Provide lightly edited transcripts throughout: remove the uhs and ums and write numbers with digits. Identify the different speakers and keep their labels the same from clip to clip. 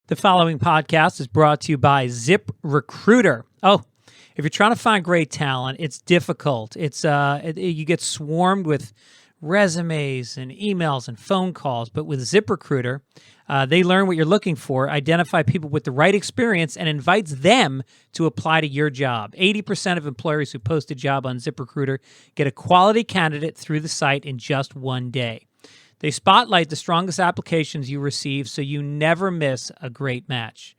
Speaker 1: The following podcast is brought to you by ZipRecruiter. Oh, if you're trying to find great talent, it's difficult. You get swarmed with resumes and emails and phone calls, but with ZipRecruiter, they learn what you're looking for, identify people with the right experience, and invites them to apply to your job. 80% of employers who post a job on ZipRecruiter get a quality candidate through the site in just one day. They spotlight the strongest applications you receive so you never miss a great match.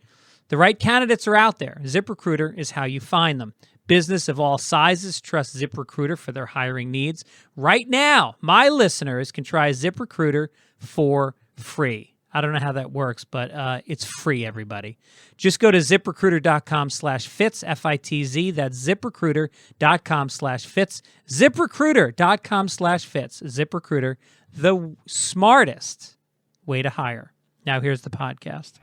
Speaker 1: The right candidates are out there. ZipRecruiter is how you find them. Business of all sizes trust ZipRecruiter for their hiring needs. Right now, my listeners can try ZipRecruiter for free. I don't know how that works, but it's free, everybody. Just go to ZipRecruiter.com/Fitz, F-I-T-Z. That's ZipRecruiter.com/Fitz. ZipRecruiter.com/Fitz. ZipRecruiter, the smartest way to hire. Now here's the podcast.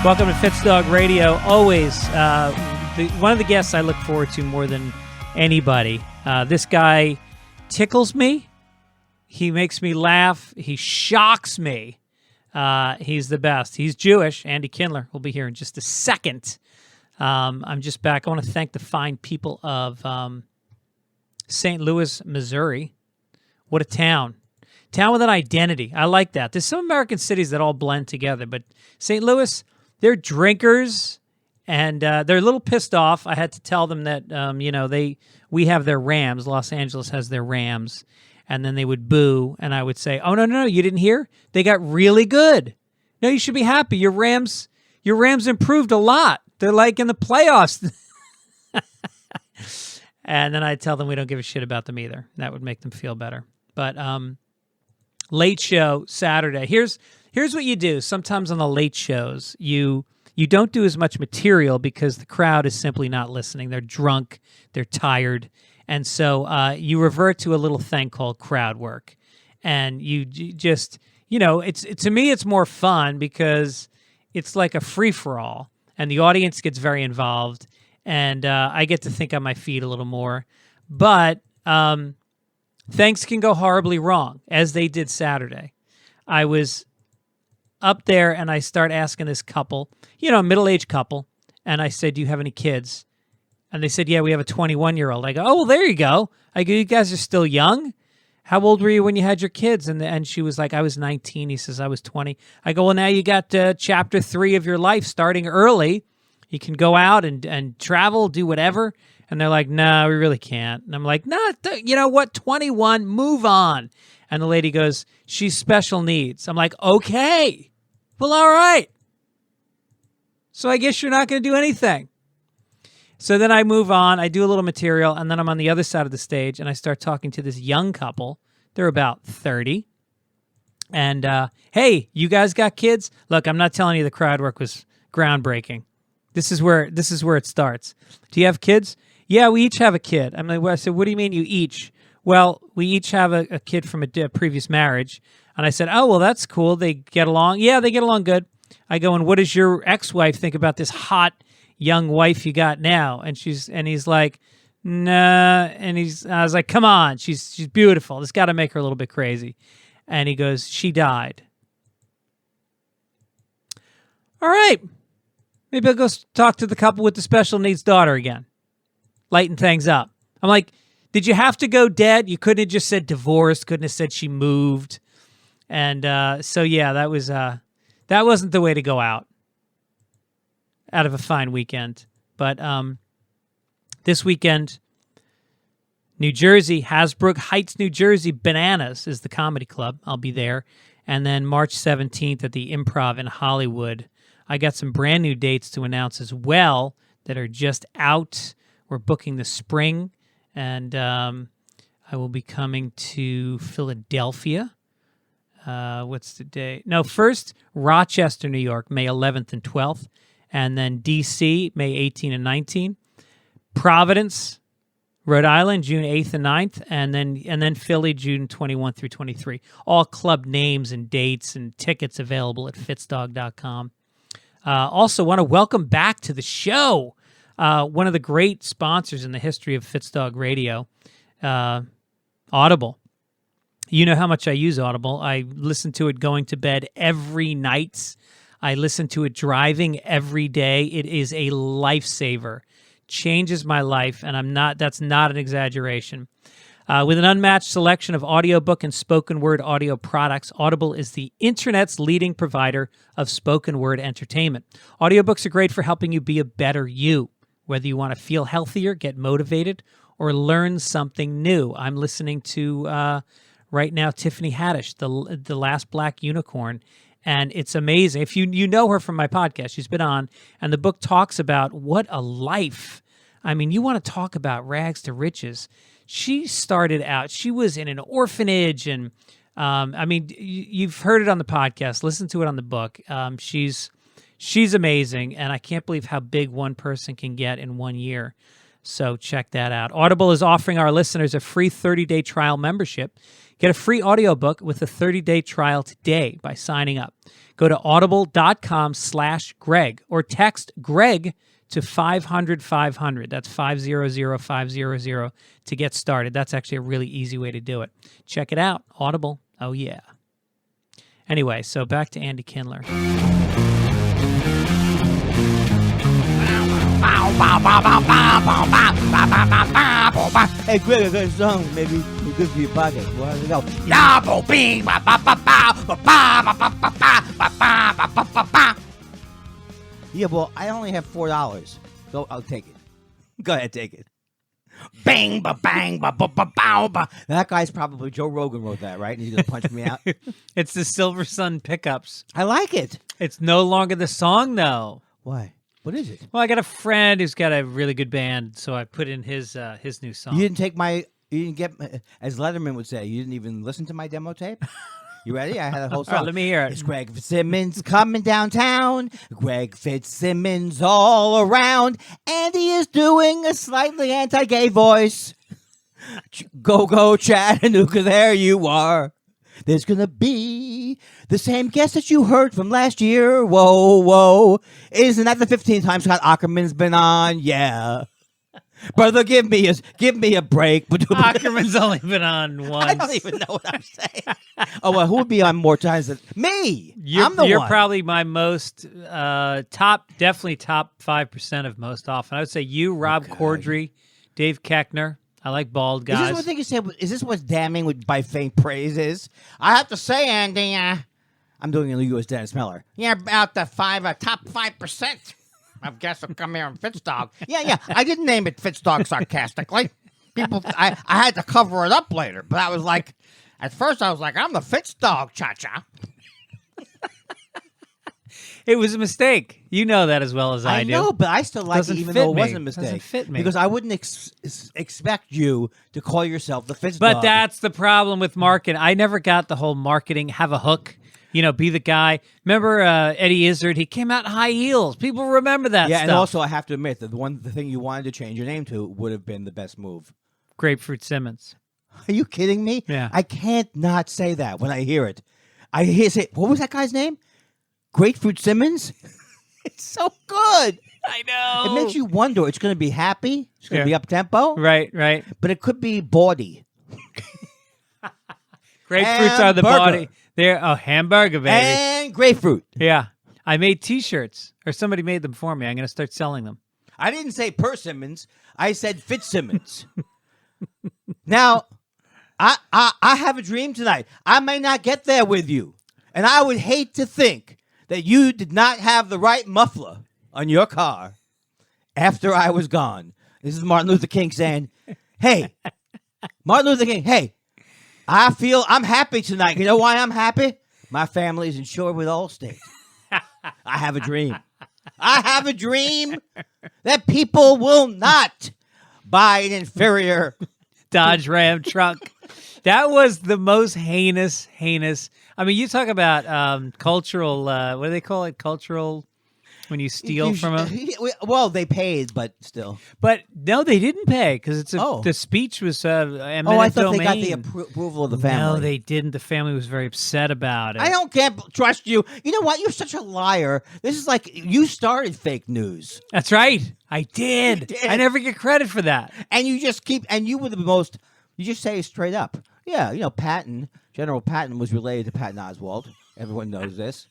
Speaker 1: Welcome to FitzDog Radio. Always one of the guests I look forward to more than anybody. This guy tickles me. He makes me laugh. He shocks me. He's the best. He's Jewish. Andy Kindler will be here in just a second. I'm just back. I want to thank the fine people of St. Louis, Missouri. What a town. Town with an identity. I like that. There's some American cities that all blend together, but St. Louis, they're drinkers, and they're a little pissed off. I had to tell them that, we have their Rams. Los Angeles has their Rams, and then they would boo, and I would say, oh, no, you didn't hear? They got really good. No, you should be happy. Your Rams improved a lot. They're like in the playoffs. And then I tell them we don't give a shit about them either. That would make them feel better. But late show Saturday. Here's what you do. Sometimes on the late shows, you don't do as much material because the crowd is simply not listening. They're drunk. They're tired. And so you revert to a little thing called crowd work. And you just, to me, it's more fun because it's like a free-for-all. And the audience gets very involved, and I get to think on my feet a little more. But things can go horribly wrong, as they did Saturday. I was up there, and I start asking this couple, a middle-aged couple, and I said, do you have any kids? And they said, yeah, we have a 21-year-old. I go, oh, well, there you go. I go, you guys are still young? How old were you when you had your kids? And she was like, I was 19. He says, I was 20. I go, well, now you got chapter 3 of your life starting early. You can go out and travel, do whatever. And they're like, no, we really can't. And I'm like, no, you know what? 21, move on. And the lady goes, she's special needs. I'm like, okay, well, all right. So I guess you're not going to do anything. So then I move on, I do a little material, and then I'm on the other side of the stage, and I start talking to this young couple. They're about 30. And, hey, you guys got kids? Look, I'm not telling you the crowd work was groundbreaking. This is where it starts. Do you have kids? Yeah, we each have a kid. I'm like, well, I said, what do you mean you each? Well, we each have a kid from a previous marriage. And I said, oh, well, that's cool. They get along? Yeah, they get along good. I go, and what does your ex-wife think about this hot young wife you got now? And he's like, nah. And I was like, come on, she's beautiful. This got to make her a little bit crazy. And he goes, she died. All right, maybe I'll go talk to the couple with the special needs daughter again. Lighten things up. I'm like, did you have to go dead? You couldn't have just said divorced. Couldn't have said she moved. And so yeah, that wasn't the way to go out of a fine weekend. But this weekend, New Jersey, Hasbrook Heights, New Jersey, Bananas is the comedy club. I'll be there. And then March 17th at the Improv in Hollywood. I got some brand new dates to announce as well that are just out. We're booking the spring. And I will be coming to Philadelphia. What's the date? No, first Rochester, New York, May 11th and 12th. And then D.C., May 18 and 19. Providence, Rhode Island, June 8th and 9th. And then Philly, June 21 through 23. All club names and dates and tickets available at FitzDog.com. Also want to welcome back to the show one of the great sponsors in the history of FitzDog Radio, Audible. You know how much I use Audible. I listen to it going to bed every night. I listen to it driving every day. It is a lifesaver. Changes my life, and that's not an exaggeration. With an unmatched selection of audiobook and spoken word audio products, Audible is the internet's leading provider of spoken word entertainment. Audiobooks are great for helping you be a better you, whether you want to feel healthier, get motivated, or learn something new. I'm listening to right now Tiffany Haddish, the Last Black Unicorn, and it's amazing. If you know her from my podcast, she's been on, and the book talks about what a life. I mean, you want to talk about rags to riches. She started out, she was in an orphanage, and I mean, you've heard it on the podcast, listen to it on the book. She's amazing, and I can't believe how big one person can get in 1 year. So check that out. Audible is offering our listeners a free 30-day trial membership. Get a free audiobook with a 30-day trial today by signing up. Go to audible.com/Greg or text Greg to 500-500. That's 500-500 to get started. That's actually a really easy way to do it. Check it out. Audible. Oh, yeah. Anyway, so back to Andy Kindler.
Speaker 2: Hey, Greg, I got a song maybe good for your pocket. Well, how's it go? Yeah, well, I only have $4, so I'll take it. Go ahead, take it. Bang, ba, bang, ba, ba, ba, bow, ba. That guy's probably Joe Rogan wrote that, right? And he's gonna punch me out.
Speaker 1: It's the Silver Sun Pickups.
Speaker 2: I like it.
Speaker 1: It's no longer the song, though.
Speaker 2: Why? What is it?
Speaker 1: Well, I got a friend who's got a really good band, so I put in his new song.
Speaker 2: You didn't get, as Letterman would say, you didn't even listen to my demo tape? You ready? I had a whole song.
Speaker 1: All right, let me hear it.
Speaker 2: It's Greg Fitzsimmons coming downtown. Greg Fitzsimmons all around. And he is doing a slightly anti-gay voice. Go, Chattanooga, there you are. There's going to be the same guest that you heard from last year. Whoa. Isn't that the 15th time Scott Ackerman's been on? Yeah. Brother, give me a break.
Speaker 1: Ackerman's only been on once.
Speaker 2: I don't even know what I'm saying. Oh, well, who would be on more times than me? I'm the
Speaker 1: You're
Speaker 2: one.
Speaker 1: probably my most definitely top 5% of most often. I would say you, Rob Corddry, Dave Keckner. I like bald guys.
Speaker 2: Is this what thing you said? Is this what's damning by faint praise is? I have to say, Andy, I'm doing a U.S. Dennis Miller. You're about the top 5%. I guess I'll come here and FitzDog. Yeah. I didn't name it FitzDog sarcastically. People, I had to cover it up later, but I was like, at first I was like, I'm the FitzDog, cha-cha.
Speaker 1: It was a mistake. You know that as well as I do.
Speaker 2: I know, but I still like it even though it wasn't a mistake.
Speaker 1: Doesn't fit me.
Speaker 2: Because I wouldn't expect you to call yourself the FitzDog.
Speaker 1: But that's the problem with marketing. I never got the whole marketing, have a hook. You know, be the guy. Remember Eddie Izzard? He came out in high heels. People remember that stuff.
Speaker 2: And also I have to admit that the thing you wanted to change your name to would have been the best move.
Speaker 1: Grapefruit Simmons.
Speaker 2: Are you kidding me?
Speaker 1: Yeah.
Speaker 2: I can't not say that when I hear it. I hear say, what was that guy's name? Grapefruit Simmons? It's so good.
Speaker 1: I know.
Speaker 2: It makes you wonder. It's going to be happy. It's going to be up-tempo.
Speaker 1: Right.
Speaker 2: But it could be bawdy.
Speaker 1: Grapefruits are the body. They're a hamburger, baby.
Speaker 2: And grapefruit.
Speaker 1: Yeah. I made T-shirts, or somebody made them for me. I'm going to start selling them.
Speaker 2: I didn't say Persimmons. I said Fitzsimmons. Now, I have a dream tonight. I may not get there with you. And I would hate to think that you did not have the right muffler on your car after I was gone. This is Martin Luther King saying, hey, Martin Luther King, hey, I'm happy tonight. You know why I'm happy? My family is insured with Allstate. I have a dream. I have a dream that people will not buy an inferior
Speaker 1: Dodge Ram truck. That was the most heinous. I mean, you talk about cultural, what do they call it? Cultural, when you steal from them?
Speaker 2: Well, they paid, but still.
Speaker 1: But no, they didn't pay because the speech was eminent
Speaker 2: I thought
Speaker 1: domain.
Speaker 2: they got the approval of the family.
Speaker 1: No, they didn't. The family was very upset about it.
Speaker 2: I can't trust you. You know what? You're such a liar. This is like you started fake news.
Speaker 1: That's right. I did. I never get credit for that.
Speaker 2: And you just keep, and you were the most, you just say it straight up. Yeah, Patton, General Patton was related to Patton Oswalt. Everyone knows this.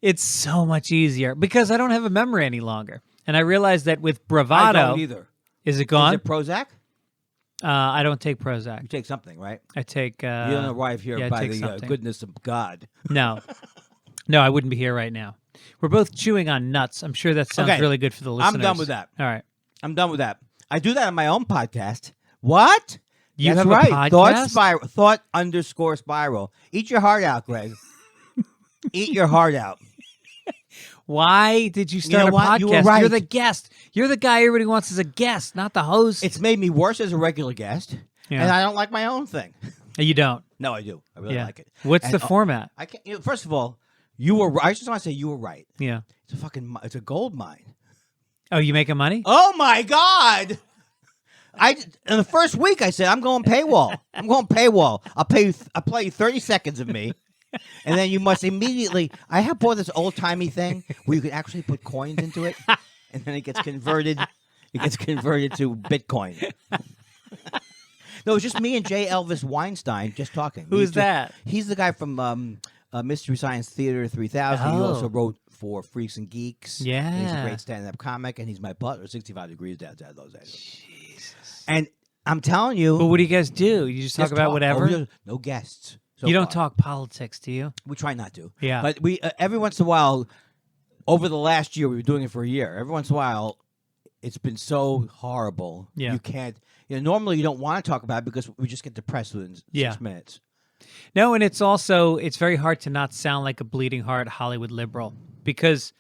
Speaker 1: It's so much easier because I don't have a memory any longer. And I realized that with
Speaker 2: I
Speaker 1: bravado,
Speaker 2: don't either.
Speaker 1: is it gone?
Speaker 2: Is it Prozac?
Speaker 1: I don't take Prozac.
Speaker 2: You take something, right?
Speaker 1: I take.
Speaker 2: You don't arrive here
Speaker 1: yeah, I
Speaker 2: by
Speaker 1: take
Speaker 2: the
Speaker 1: something.
Speaker 2: goodness of God.
Speaker 1: No, I wouldn't be here right now. We're both chewing on nuts. I'm sure that sounds
Speaker 2: Okay.
Speaker 1: really good for the listeners.
Speaker 2: I'm done with that.
Speaker 1: All right.
Speaker 2: I'm done with that. I do that on my own podcast. What?
Speaker 1: You
Speaker 2: That's
Speaker 1: have
Speaker 2: right.
Speaker 1: a podcast?
Speaker 2: Thought_spiral. Eat your heart out, Greg. Eat your heart out.
Speaker 1: Why did you start
Speaker 2: know
Speaker 1: a
Speaker 2: what?
Speaker 1: podcast?
Speaker 2: You were right.
Speaker 1: You're the guest. You're the guy everybody wants as a guest, not the host.
Speaker 2: It's made me worse as a regular guest,
Speaker 1: Yeah.
Speaker 2: and I don't like my own thing.
Speaker 1: You don't.
Speaker 2: No, I do. I really
Speaker 1: Yeah.
Speaker 2: like it.
Speaker 1: What's
Speaker 2: And,
Speaker 1: the format?
Speaker 2: I can't. First of all, you were. I just want to say you were right.
Speaker 1: Yeah.
Speaker 2: It's a gold mine.
Speaker 1: Oh, you making money?
Speaker 2: Oh my God! In the first week I said I'm going paywall. I'm going paywall. I'll play you 30 seconds of me, and then you must immediately. I have bought this old timey thing where you can actually put coins into it, and then it gets converted. It gets converted to Bitcoin. No, it's just me and J. Elvis Weinstein just talking.
Speaker 1: Who's that?
Speaker 2: He's the guy from Mystery Science Theater 3000. He
Speaker 1: Oh.
Speaker 2: also wrote for Freaks and Geeks.
Speaker 1: Yeah.
Speaker 2: And he's a great stand-up comic, and he's my butler. 65 degrees downtown Los Angeles. Jesus. And I'm telling you,
Speaker 1: But what do you guys do? You just talk about whatever?
Speaker 2: No guests. So
Speaker 1: You don't
Speaker 2: far.
Speaker 1: talk politics, do you?
Speaker 2: We try not to.
Speaker 1: Yeah.
Speaker 2: But we every once in a while, over the last year, we were doing it for a year. Every once in a while, it's been so horrible.
Speaker 1: Yeah.
Speaker 2: You can't. Normally you don't want to talk about it because we just get depressed within 6 minutes.
Speaker 1: No, and it's very hard to not sound like a bleeding heart Hollywood liberal because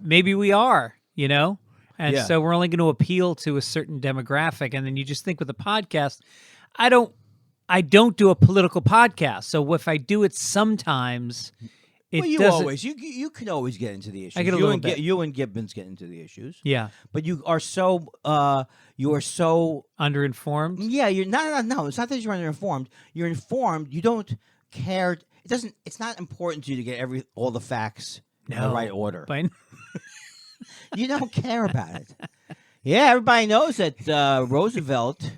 Speaker 1: maybe we are, And
Speaker 2: Yeah.
Speaker 1: so we're only going to appeal to a certain demographic. And then you just think with a podcast, I don't do a political podcast. So if I do it sometimes, it
Speaker 2: Well, you
Speaker 1: doesn't.
Speaker 2: always you can always get into the issues.
Speaker 1: I get a
Speaker 2: you
Speaker 1: little
Speaker 2: and
Speaker 1: bit.
Speaker 2: You and Gibbons get into the issues.
Speaker 1: Yeah.
Speaker 2: But you are so
Speaker 1: Underinformed.
Speaker 2: yeah. You're no. It's not that you're underinformed. You're informed. You don't care. It doesn't. It's not important to you to get all the facts in the right order.
Speaker 1: But
Speaker 2: You don't care about it. Yeah, everybody knows that Roosevelt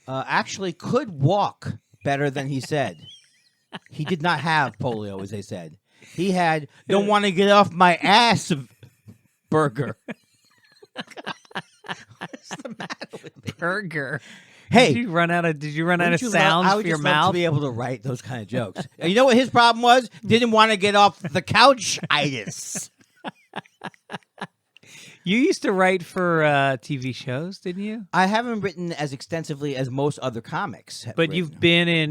Speaker 2: actually could walk better than he said. He did not have polio, as they said. He had "don't want to get off my ass" burger. What's the matter with me?
Speaker 1: burger.
Speaker 2: Hey,
Speaker 1: Did you run out of
Speaker 2: wouldn't you
Speaker 1: sounds
Speaker 2: I
Speaker 1: for
Speaker 2: would
Speaker 1: your
Speaker 2: just love
Speaker 1: mouth?
Speaker 2: to be able to write those kind of jokes. And you know what his problem was? Didn't want to get off the couch-itis.
Speaker 1: You used to write for TV shows, didn't you?
Speaker 2: I haven't written as extensively as most other comics. Have
Speaker 1: But
Speaker 2: written.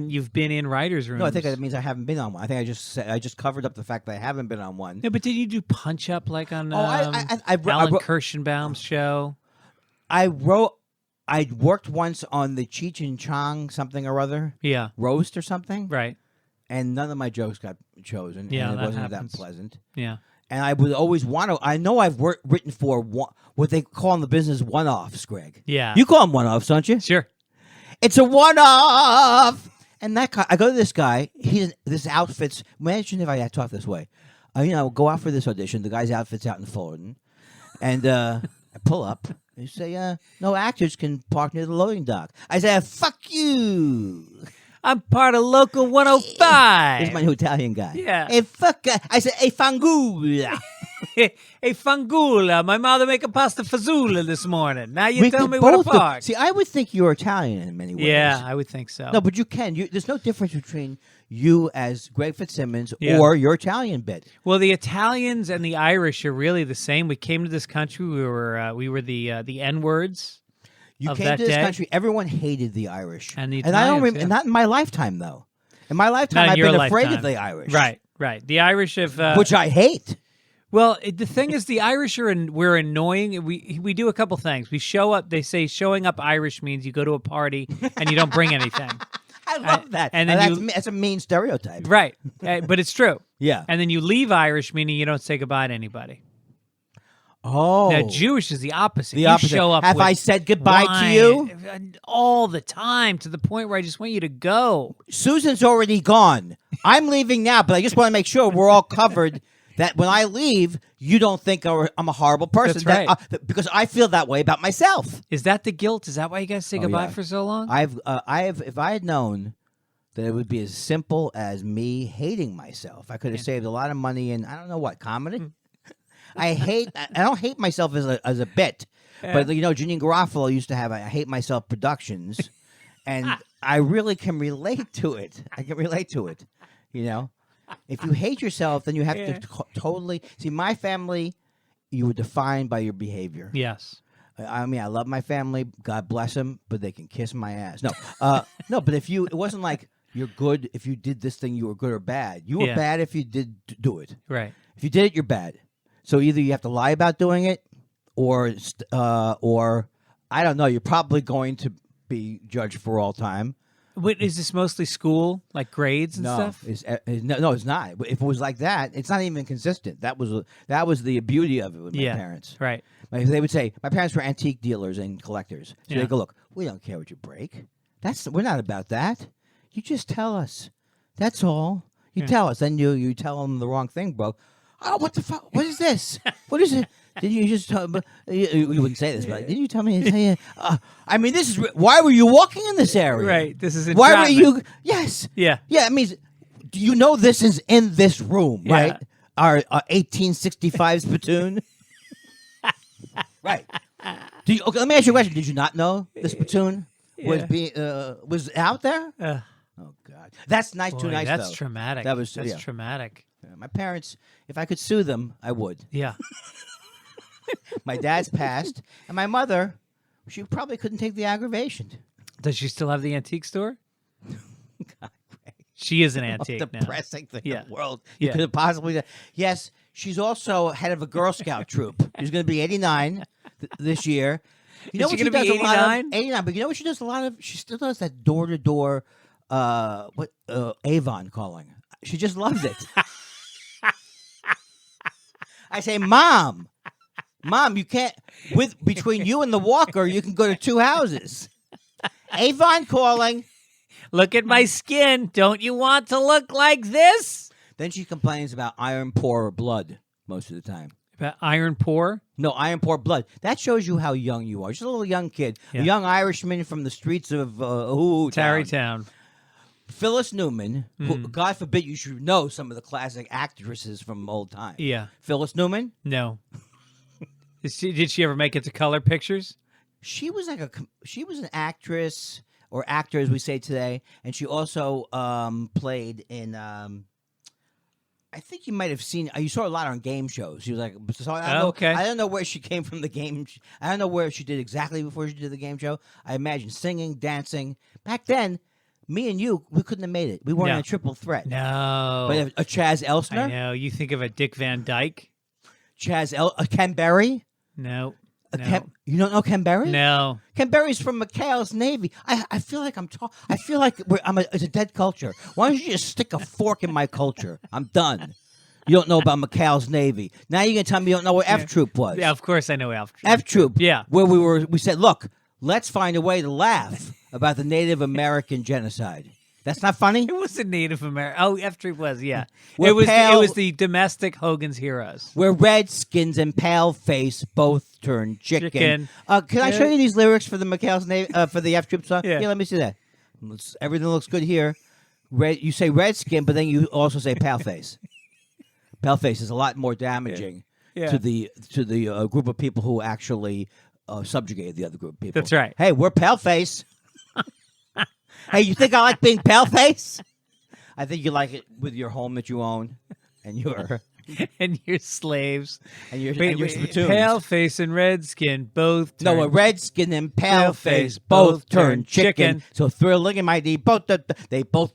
Speaker 1: you've been in writers' rooms.
Speaker 2: No, I think that means I haven't been on one. I think I just covered up the fact that I haven't been on one.
Speaker 1: No, but did you do Punch Up like on
Speaker 2: I
Speaker 1: Alan
Speaker 2: wrote-
Speaker 1: Kirschenbaum's show?
Speaker 2: I worked once on the Cheech and Chong something or other
Speaker 1: Yeah,
Speaker 2: roast or something,
Speaker 1: right.
Speaker 2: and none of my jokes got chosen.
Speaker 1: Yeah,
Speaker 2: and it
Speaker 1: that
Speaker 2: wasn't
Speaker 1: happens.
Speaker 2: that pleasant.
Speaker 1: Yeah.
Speaker 2: And I would always want to. I know I've written for what they call in the business one-offs, Greg.
Speaker 1: Yeah.
Speaker 2: You call them one-offs, don't you?
Speaker 1: Sure.
Speaker 2: It's a one-off. And that guy, I go to this guy. This outfits. Imagine if I had talked this way. Go out for this audition. The guy's outfit's out in Fullerton, and I pull up. They say, "No actors can park near the loading dock." I say, "Fuck you."
Speaker 1: I'm part of Local 105.
Speaker 2: He's my new Italian guy.
Speaker 1: Yeah.
Speaker 2: Hey, fuck. I said, "Hey, fangula."
Speaker 1: Hey, fangula. My mother make a pasta fazoula this morning. Now you tell
Speaker 2: could
Speaker 1: me where to
Speaker 2: both do-
Speaker 1: park.
Speaker 2: See, I would think you're Italian in many ways.
Speaker 1: Yeah, I would think so.
Speaker 2: No, but you can. There's no difference between you as Greg Fitzsimmons
Speaker 1: Yeah.
Speaker 2: or your Italian bit.
Speaker 1: Well, the Italians and the Irish are really the same. We came to this country. We were the N-words.
Speaker 2: You
Speaker 1: Of
Speaker 2: came
Speaker 1: that
Speaker 2: to this
Speaker 1: day.
Speaker 2: country. Everyone hated the Irish,
Speaker 1: And the
Speaker 2: I don't.
Speaker 1: Italians, yeah.
Speaker 2: Not in my lifetime, though. In my lifetime,
Speaker 1: Not in
Speaker 2: I've
Speaker 1: your
Speaker 2: been afraid
Speaker 1: lifetime.
Speaker 2: of the Irish.
Speaker 1: Right. The Irish have...
Speaker 2: Which I hate.
Speaker 1: Well, the thing is, the Irish we're annoying. We do a couple things. We show up. They say showing up Irish means you go to a party and you don't bring anything.
Speaker 2: I love that.
Speaker 1: and then
Speaker 2: that's a mean stereotype.
Speaker 1: Right. But it's true.
Speaker 2: Yeah.
Speaker 1: And then you leave Irish, meaning you don't say goodbye to anybody.
Speaker 2: Oh.
Speaker 1: Now, Jewish is the opposite.
Speaker 2: The
Speaker 1: You
Speaker 2: opposite.
Speaker 1: show up
Speaker 2: Have
Speaker 1: with
Speaker 2: I said goodbye to
Speaker 1: wine
Speaker 2: you?
Speaker 1: all the time, to the point where I just want you to go.
Speaker 2: Susan's already gone. I'm leaving now, but I just want to make sure we're all covered that when I leave, you don't think I'm a horrible person.
Speaker 1: That's right.
Speaker 2: Because I feel that way about myself.
Speaker 1: Is that the guilt? Is that why you guys say goodbye
Speaker 2: yeah.
Speaker 1: for so long?
Speaker 2: If I had known that it would be as simple as me hating myself, I could have saved a lot of money in, I don't know what, comedy? I don't hate myself as a bit. But, Janine Garofalo used to have I Hate Myself Productions, and I really can relate to it. I can relate to it, If you hate yourself, then you have to totally... See, my family, you were defined by your behavior.
Speaker 1: Yes.
Speaker 2: I mean, I love my family. God bless them, but they can kiss my ass. No, no. But it wasn't like you're good if you did this thing. You were good or bad. You were bad if you did do it.
Speaker 1: Right.
Speaker 2: If you did it, you're bad. So either you have to lie about doing it, or I don't know. You're probably going to be judged for all time.
Speaker 1: Wait, is this mostly school, like grades and stuff?
Speaker 2: No, it's not. If it was like that, it's not even consistent. That was the beauty of it with my parents.
Speaker 1: Right.
Speaker 2: Like they would say, my parents were antique dealers and collectors. So they go, look, we don't care what you break. We're not about that. You just tell us. That's all. You tell us. Then you tell them the wrong thing, bro. Oh, what the fuck? What is this? What is it? Did you just tell me? You wouldn't say this, but didn't you tell me? I mean, this is... Why were you walking in this area?
Speaker 1: Right. This is
Speaker 2: entrapment. Why were you... Yes.
Speaker 1: Yeah.
Speaker 2: Yeah, it means... Do you know this is in this room, right? Our 1865 spittoon? Right. Okay, let me ask you a question. Did you not know the spittoon was out there? Oh, God. That's nice. Too nice,
Speaker 1: That's
Speaker 2: though.
Speaker 1: traumatic.
Speaker 2: That's
Speaker 1: traumatic.
Speaker 2: My parents, if I could sue them, I would.
Speaker 1: Yeah.
Speaker 2: My dad's passed, and my mother, she probably couldn't take the aggravation.
Speaker 1: Does she still have the antique store?
Speaker 2: God,
Speaker 1: she is an antique
Speaker 2: now. Depressing thing in the world. You could have possibly... Yes, she's also head of a Girl Scout troop. She's going to be 89 this year.
Speaker 1: You know what she does 89?
Speaker 2: 89, but you know what she does a lot of? She still does that door-to-door Avon calling. She just loves it. I say, Mom, you can't... Between you and the walker, you can go to 2 houses. Avon calling.
Speaker 1: Look at my skin. Don't you want to look like this?
Speaker 2: Then she complains about iron poor blood most of the time.
Speaker 1: About iron poor?
Speaker 2: No, iron poor blood. That shows you how young you are. Just a little young kid. A young Irishman from the streets of
Speaker 1: Tarrytown.
Speaker 2: Phyllis Newman, who, God forbid you should know some of the classic actresses from old times.
Speaker 1: Yeah.
Speaker 2: Phyllis Newman?
Speaker 1: No. Did she ever make it to color pictures?
Speaker 2: She was an actress or actor, as we say today, and she also played in. I think you might have seen. You saw a lot on game shows. She was like,
Speaker 1: okay.
Speaker 2: I don't know where she came from the game. I don't know where she did exactly before she did the game show. I imagine singing, dancing. Back then, me and you, we couldn't have made it. We weren't in a triple threat.
Speaker 1: No.
Speaker 2: But a Chaz Elsner.
Speaker 1: I know. You think of a Dick Van Dyke.
Speaker 2: Ken Berry.
Speaker 1: No.
Speaker 2: You don't know Ken Berry?
Speaker 1: No.
Speaker 2: Ken Berry's from McHale's Navy. I feel like I feel like it's a dead culture. Why don't you just stick a fork in my culture? I'm done. You don't know about McHale's Navy. Now you're going to tell me you don't know where F Troop was.
Speaker 1: Yeah, of course I know F Troop.
Speaker 2: F Troop.
Speaker 1: Yeah.
Speaker 2: Where we said, look, let's find a way to laugh about the Native American genocide. That's not funny?
Speaker 1: It was a Native American. Oh, F Troop was, yeah.
Speaker 2: It
Speaker 1: was the domestic Hogan's Heroes.
Speaker 2: Where redskins and pale face both turn chicken. Can I show you these lyrics for the McHale's Navy, for the F Troop song?
Speaker 1: Yeah.
Speaker 2: Let me see that. Everything looks good here. You say redskin, but then you also say pale face. Pale face is a lot more damaging to the group of people who actually subjugated the other group of people.
Speaker 1: That's right.
Speaker 2: Hey, we're pale face. Hey, you think I like being pale face? I think you like it with your home that you own and your
Speaker 1: slaves
Speaker 2: and your spittoons.
Speaker 1: Pale face and redskin both.
Speaker 2: A redskin and pale face both turn chicken. So thrilling and mighty, they both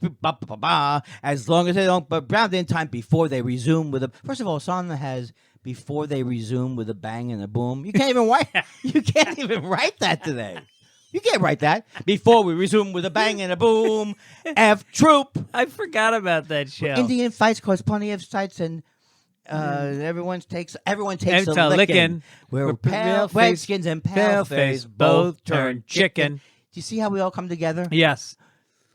Speaker 2: as long as they don't. But round in time before they resume with a. First of all, a song that has before they resume with a bang and a boom. You can't even write. You can't even write that today. You can't write that. Before we resume with a bang and a boom, F Troop.
Speaker 1: I forgot about that show.
Speaker 2: Indian fights cause plenty of sights, and everyone takes a licking. We're pale redskins and pale face both turn chicken. Do you see how we all come together?
Speaker 1: Yes.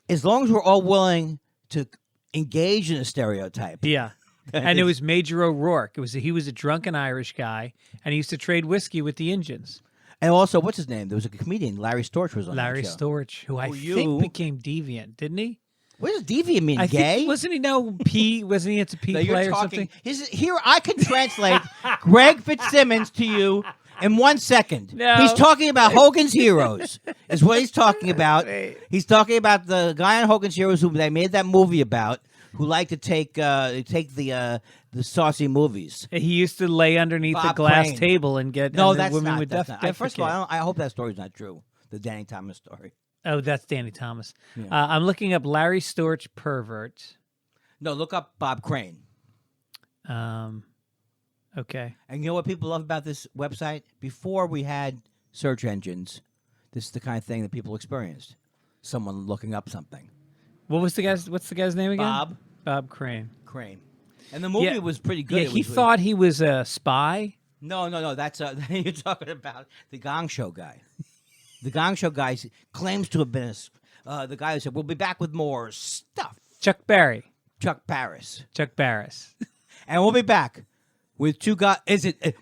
Speaker 2: As long as we're all willing to engage in a stereotype.
Speaker 1: Yeah. And it was Major O'Rourke. He was a drunken Irish guy, and he used to trade whiskey with the Indians.
Speaker 2: And also, what's his name? There was a comedian, Larry Storch, was on
Speaker 1: Larry
Speaker 2: that show.
Speaker 1: Storch, who I think became deviant, didn't he?
Speaker 2: What does deviant mean?
Speaker 1: I
Speaker 2: Gay?
Speaker 1: think, wasn't he into P play or something?
Speaker 2: Here, I can translate Greg Fitzsimmons to you in 1 second.
Speaker 1: No.
Speaker 2: He's talking about Hogan's Heroes, is what he's talking about. He's talking about the guy on Hogan's Heroes who they made that movie about, who liked to take the saucy movies.
Speaker 1: He used to lay underneath
Speaker 2: Bob
Speaker 1: the glass
Speaker 2: Crane.
Speaker 1: table and get
Speaker 2: No,
Speaker 1: and the
Speaker 2: that's
Speaker 1: women
Speaker 2: not.
Speaker 1: would
Speaker 2: That's not. First of
Speaker 1: defecate.
Speaker 2: all, I hope that story's not true. The Danny Thomas story.
Speaker 1: Oh, that's Danny Thomas.
Speaker 2: Yeah.
Speaker 1: I'm looking up Larry Storch pervert.
Speaker 2: No, look up Bob Crane.
Speaker 1: Okay.
Speaker 2: And you know what people love about this website? Before we had search engines, this is the kind of thing that people experienced. Someone looking up something.
Speaker 1: What's the guy's name again? Bob Crane.
Speaker 2: Crane. And the movie was pretty good.
Speaker 1: Yeah, he thought he was a spy.
Speaker 2: No. That's you're talking about the Gong Show guy. The Gong Show guy claims to have been the guy who said, "We'll be back with more stuff."
Speaker 1: Chuck Berry.
Speaker 2: Chuck Barris.
Speaker 1: Chuck Barris.
Speaker 2: And we'll be back with two guys.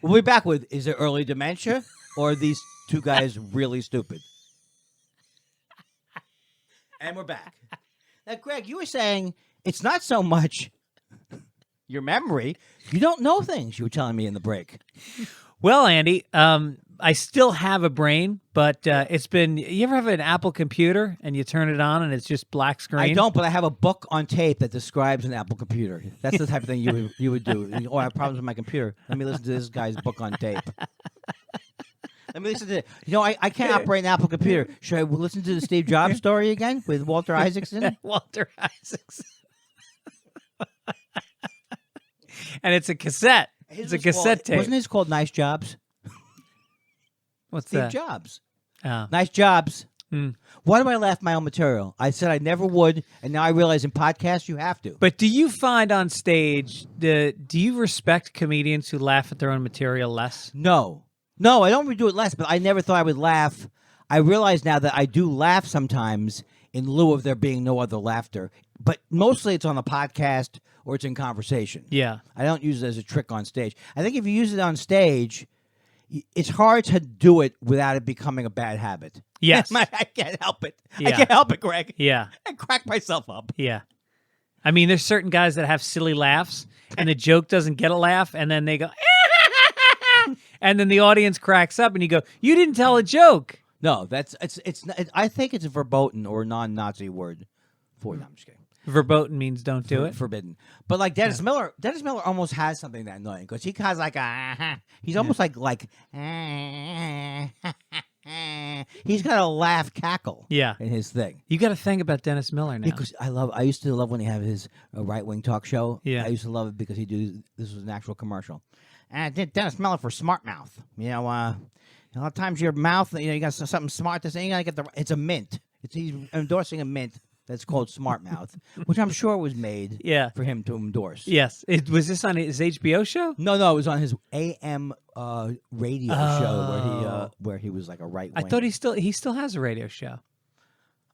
Speaker 2: We'll be back with, is it early dementia or are these two guys really stupid? And we're back. Now, Greg, you were saying it's not so much your memory. You don't know things, you were telling me in the break.
Speaker 1: Well, Andy, I still have a brain, but it's been. You ever have an Apple computer and you turn it on and it's just black screen?
Speaker 2: I don't, but I have a book on tape that describes an Apple computer. That's the type of thing you would do. Oh, I have problems with my computer. Let me listen to this guy's book on tape. Let me listen to it. You know, I can't operate an Apple computer. Should I listen to the Steve Jobs story again with Walter Isaacson?
Speaker 1: Walter Isaacson. And it's a cassette. It's a cassette tape.
Speaker 2: Wasn't his called Nice Jobs?
Speaker 1: What's
Speaker 2: Steve
Speaker 1: that?
Speaker 2: Jobs.
Speaker 1: Oh.
Speaker 2: Nice Jobs.
Speaker 1: Mm.
Speaker 2: Why do I laugh at my own material? I said I never would, and now I realize in podcasts you have to.
Speaker 1: But do you find on stage, do you respect comedians who laugh at their own material less?
Speaker 2: No, I don't really do it less, but I never thought I would laugh. I realize now that I do laugh sometimes in lieu of there being no other laughter, but mostly it's on the podcast or it's in conversation.
Speaker 1: Yeah.
Speaker 2: I don't use it as a trick on stage. I think if you use it on stage, it's hard to do it without it becoming a bad habit.
Speaker 1: Yes.
Speaker 2: I can't help it.
Speaker 1: Yeah.
Speaker 2: I can't help it, Greg.
Speaker 1: Yeah.
Speaker 2: I crack myself up.
Speaker 1: Yeah. I mean, there's certain guys that have silly laughs, and the joke doesn't get a laugh, and then they go, and then the audience cracks up, and you go, "You didn't tell a joke."
Speaker 2: No, it's. I think it's a verboten or non-Nazi word for. No, I'm just kidding.
Speaker 1: Verboten means don't do it.
Speaker 2: Forbidden. But like Dennis Miller, almost has something that annoying because he has like he's almost like he's got a laugh cackle.
Speaker 1: Yeah.
Speaker 2: In his thing.
Speaker 1: You got to think about Dennis Miller now.
Speaker 2: Because I used to love when he had his right-wing talk show.
Speaker 1: Yeah.
Speaker 2: I used to love it because this was an actual commercial. And I did Dennis Miller for Smart Mouth. You know, a lot of times your mouth, you got something smart to say. You got to get it's a mint. He's endorsing a mint that's called Smart Mouth, which I'm sure was made for him to endorse.
Speaker 1: Yes. Was this on his HBO show?
Speaker 2: No, it was on his AM radio show where he was like a right wing.
Speaker 1: I thought he still has a radio show.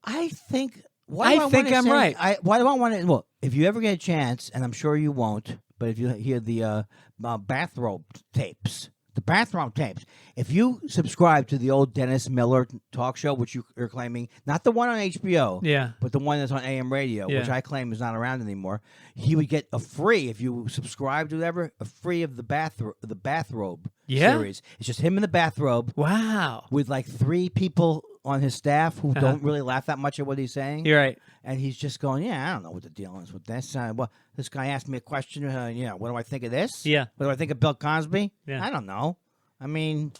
Speaker 2: I think.
Speaker 1: I think I'm right.
Speaker 2: Why do I want to? Well, if you ever get a chance, and I'm sure you won't, but if you hear the bathrobe tapes. The bathroom tapes. If you subscribe to the old Dennis Miller talk show, which you're claiming, not the one on HBO, but the one that's on AM radio, which I claim is not around anymore, he would get a free, if you subscribe to whatever, a free of the bathrobe series. It's just him in the bathrobe.
Speaker 1: Wow.
Speaker 2: With like 3 people on his staff who don't really laugh that much at what he's saying.
Speaker 1: You're right.
Speaker 2: And he's just going, I don't know what the deal is with this. Well, this guy asked me a question. What do I think of this?
Speaker 1: Yeah.
Speaker 2: What do I think of Bill Cosby?
Speaker 1: Yeah.
Speaker 2: I don't know. I mean,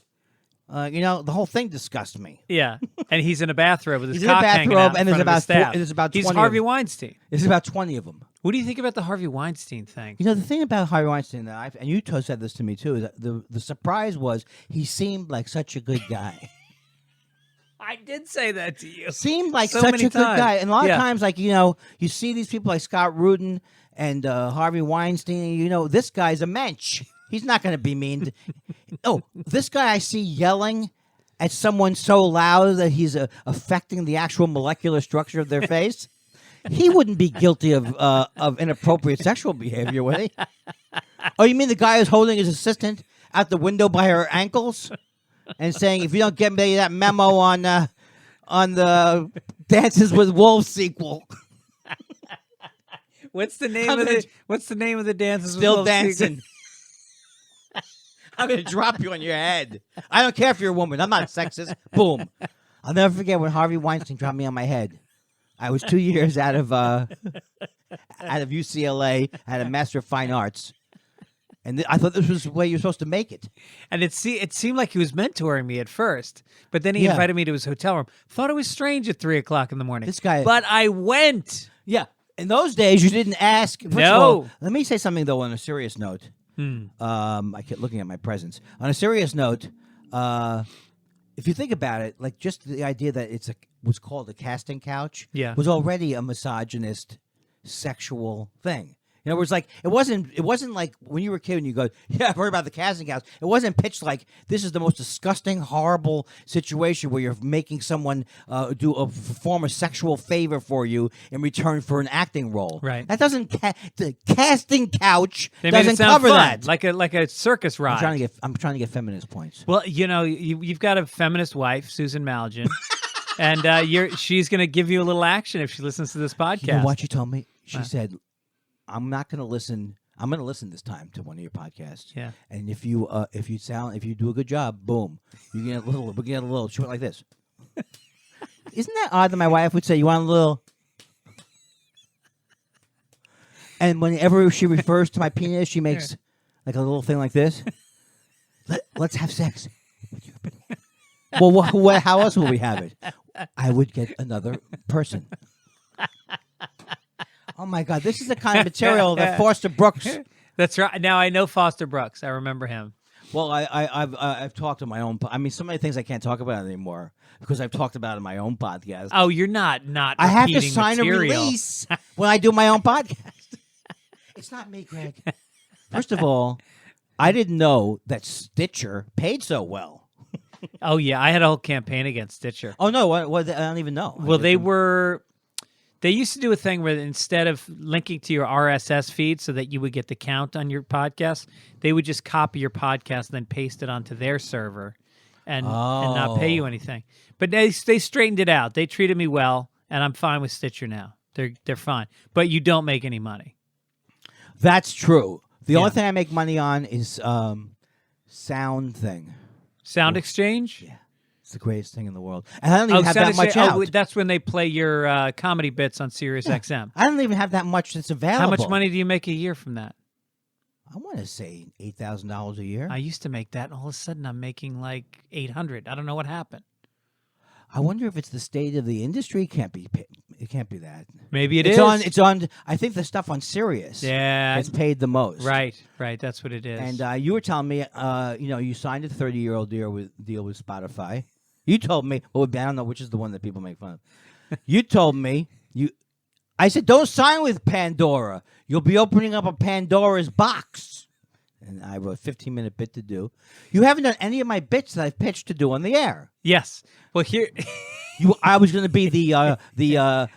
Speaker 2: the whole thing disgusts me.
Speaker 1: Yeah. And he's in a bathrobe with his
Speaker 2: he's
Speaker 1: cock
Speaker 2: in a
Speaker 1: hanging
Speaker 2: bathrobe,
Speaker 1: out
Speaker 2: and
Speaker 1: there's about
Speaker 2: he's
Speaker 1: 20 Harvey Weinstein.
Speaker 2: There's about 20 of them.
Speaker 1: What do you think about the Harvey Weinstein thing?
Speaker 2: The thing about Harvey Weinstein and you said this to me too, is that the surprise was he seemed like such a good guy.
Speaker 1: I did say that to you.
Speaker 2: Seemed like
Speaker 1: so
Speaker 2: such
Speaker 1: many
Speaker 2: a good guy. And a lot of times, like, you see these people like Scott Rudin and Harvey Weinstein, and this guy's a mensch. He's not going to be mean. This guy I see yelling at someone so loud that he's affecting the actual molecular structure of their face. he wouldn't be guilty of inappropriate sexual behavior, would he? Oh, you mean the guy who's holding his assistant out the window by her ankles and saying, "If you don't get me that memo on the Dances with Wolves sequel."
Speaker 1: What's the name of the Dances with
Speaker 2: Still
Speaker 1: Wolves
Speaker 2: dancing.
Speaker 1: sequel?
Speaker 2: I'm going to drop you on your head. I don't care if you're a woman. I'm not sexist. Boom. I'll never forget when Harvey Weinstein dropped me on my head. I was 2 years out of UCLA. I had a Master of Fine Arts. And I thought this was the way you're supposed to make it.
Speaker 1: And it seemed like he was mentoring me at first, but then he invited me to his hotel room. Thought it was strange at 3:00 in the morning.
Speaker 2: This guy,
Speaker 1: but I went.
Speaker 2: Yeah, in those days you didn't ask. First of all, let me say something though on a serious note. I kept looking at my presents. On a serious note, if you think about it, like just the idea that was called a casting couch, was already a misogynist, sexual thing. In other words, like it wasn't like when you were a kid and you go, "Yeah, I've heard about the casting couch." It wasn't pitched like this is the most disgusting, horrible situation where you're making someone perform a sexual favor for you in return for an acting role.
Speaker 1: Right.
Speaker 2: That doesn't the casting couch
Speaker 1: They made it
Speaker 2: doesn't
Speaker 1: sound
Speaker 2: cover
Speaker 1: fun,
Speaker 2: that.
Speaker 1: like a circus ride.
Speaker 2: I'm trying to get feminist points.
Speaker 1: Well, you've got a feminist wife, Susan Malgin, and she's going to give you a little action if she listens to this podcast.
Speaker 2: You know what she told me? She said, "I'm not going to listen. I'm going to listen this time to one of your podcasts.
Speaker 1: Yeah.
Speaker 2: And if you do a good job, boom, we get a little short like this." Isn't that odd that my wife would say, "You want a little?" And whenever she refers to my penis, she makes like a little thing like this. Let's have sex. Well, how else will we have it? I would get another person. Oh my God! This is the kind of material that Foster Brooks.
Speaker 1: That's right. Now I know Foster Brooks. I remember him.
Speaker 2: Well, I've talked to my own. I mean, so many things I can't talk about anymore because I've talked about it in my own podcast.
Speaker 1: Oh, you're not.
Speaker 2: I have to
Speaker 1: repeating
Speaker 2: sign
Speaker 1: material.
Speaker 2: a release when I do my own podcast. It's not me, Greg. First of all, I didn't know that Stitcher paid so well.
Speaker 1: Oh yeah, I had a whole campaign against Stitcher.
Speaker 2: Oh no, what I don't even know.
Speaker 1: Well, They used to do a thing where instead of linking to your RSS feed so that you would get the count on your podcast, they would just copy your podcast and then paste it onto their server and not pay you anything. But they straightened it out. They treated me well, and I'm fine with Stitcher now. They're fine. But you don't make any money.
Speaker 2: That's true. The only thing I make money on is sound thing.
Speaker 1: Sound Exchange?
Speaker 2: Yeah. It's the greatest thing in the world. And I don't even have that much out.
Speaker 1: Oh, that's when they play your comedy bits on Sirius XM.
Speaker 2: I don't even have that much that's available.
Speaker 1: How much money do you make a year from that?
Speaker 2: I want to say $8,000 a year.
Speaker 1: I used to make that, and all of a sudden I'm making like $800. I don't know what happened.
Speaker 2: I wonder if it's the state of the industry. It can't be that.
Speaker 1: Maybe
Speaker 2: it's
Speaker 1: is.
Speaker 2: It's on. I think the stuff on Sirius.
Speaker 1: Yeah,
Speaker 2: gets paid the most.
Speaker 1: Right. That's what it is.
Speaker 2: And you were telling me, you signed a 30-year deal with Spotify. You told me. Well, I don't know which is the one that people make fun of. You told me I said, "Don't sign with Pandora. You'll be opening up a Pandora's box." And I wrote a 15-minute bit to do. You haven't done any of my bits that I've pitched to do on the air.
Speaker 1: Yes. Well, here
Speaker 2: I was going to be the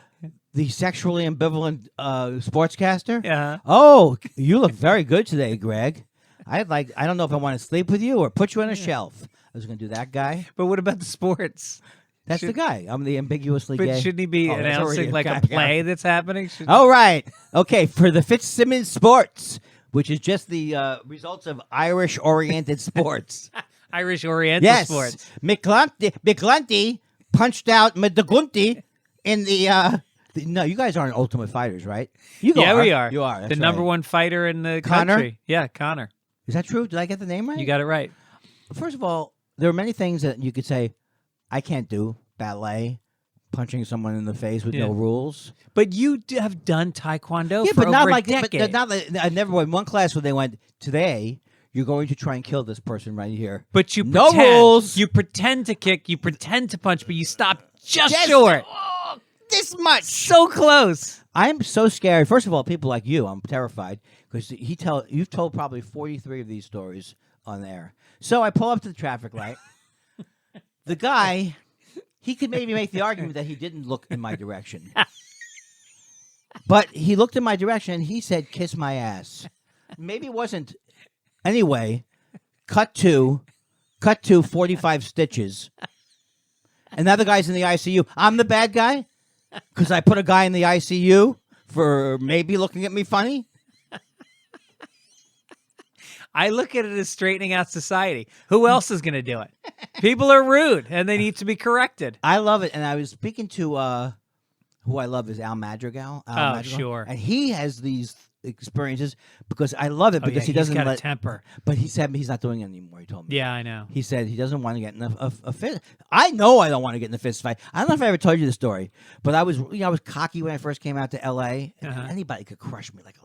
Speaker 2: sexually ambivalent sportscaster.
Speaker 1: Yeah.
Speaker 2: Oh, you look very good today, Greg. I don't know if I want to sleep with you or put you on a shelf. I was going to do that guy.
Speaker 1: But what about the sports?
Speaker 2: That's the guy. I'm the ambiguously
Speaker 1: but
Speaker 2: gay.
Speaker 1: Shouldn't he be announcing like a play that's happening?
Speaker 2: All right. Okay, for the Fitzsimmons Sports, which is just the results of Irish-oriented sports.
Speaker 1: Irish-oriented sports.
Speaker 2: McGlunty punched out Madagunti in the no, you guys aren't Ultimate Fighters, right?
Speaker 1: We are.
Speaker 2: You are.
Speaker 1: The number one fighter in the
Speaker 2: Connor?
Speaker 1: country. Yeah, Connor.
Speaker 2: Is that true? Did I get the name right?
Speaker 1: You got it right.
Speaker 2: First of all, there are many things that you could say, I can't do. Ballet, punching someone in the face with no rules.
Speaker 1: But you have done Taekwondo for
Speaker 2: but not
Speaker 1: over
Speaker 2: like
Speaker 1: a decade.
Speaker 2: But not like, I never went one class where they went, today you're going to try and kill this person right here.
Speaker 1: But you
Speaker 2: no
Speaker 1: pretend,
Speaker 2: rules.
Speaker 1: You pretend to kick, you pretend to punch, but you stop just short.
Speaker 2: Oh, this much.
Speaker 1: So close.
Speaker 2: I'm so scared. First of all, people like you, I'm terrified because you've told probably 43 of these stories on air. So I pull up to the traffic light. The guy, he could maybe make the argument that he didn't look in my direction. But he looked in my direction and he said, "Kiss my ass." Maybe it wasn't. Anyway, cut to 45 stitches. And now the guy's in the ICU. I'm the bad guy because I put a guy in the ICU for maybe looking at me funny.
Speaker 1: I look at it as straightening out society. Who else is going to do it? People are rude, and they need to be corrected.
Speaker 2: I love it. And I was speaking to who I love is Al Madrigal. Madrigal.
Speaker 1: Sure.
Speaker 2: And he has these experiences because I love it because he doesn't
Speaker 1: got
Speaker 2: let
Speaker 1: a temper.
Speaker 2: But he said he's not doing it anymore. He told me.
Speaker 1: Yeah, I know.
Speaker 2: He said he doesn't want to get in a fist. I know I don't want to get in a fist fight. I don't know if I ever told you the story, but I was cocky when I first came out to L.A. Anybody could crush me like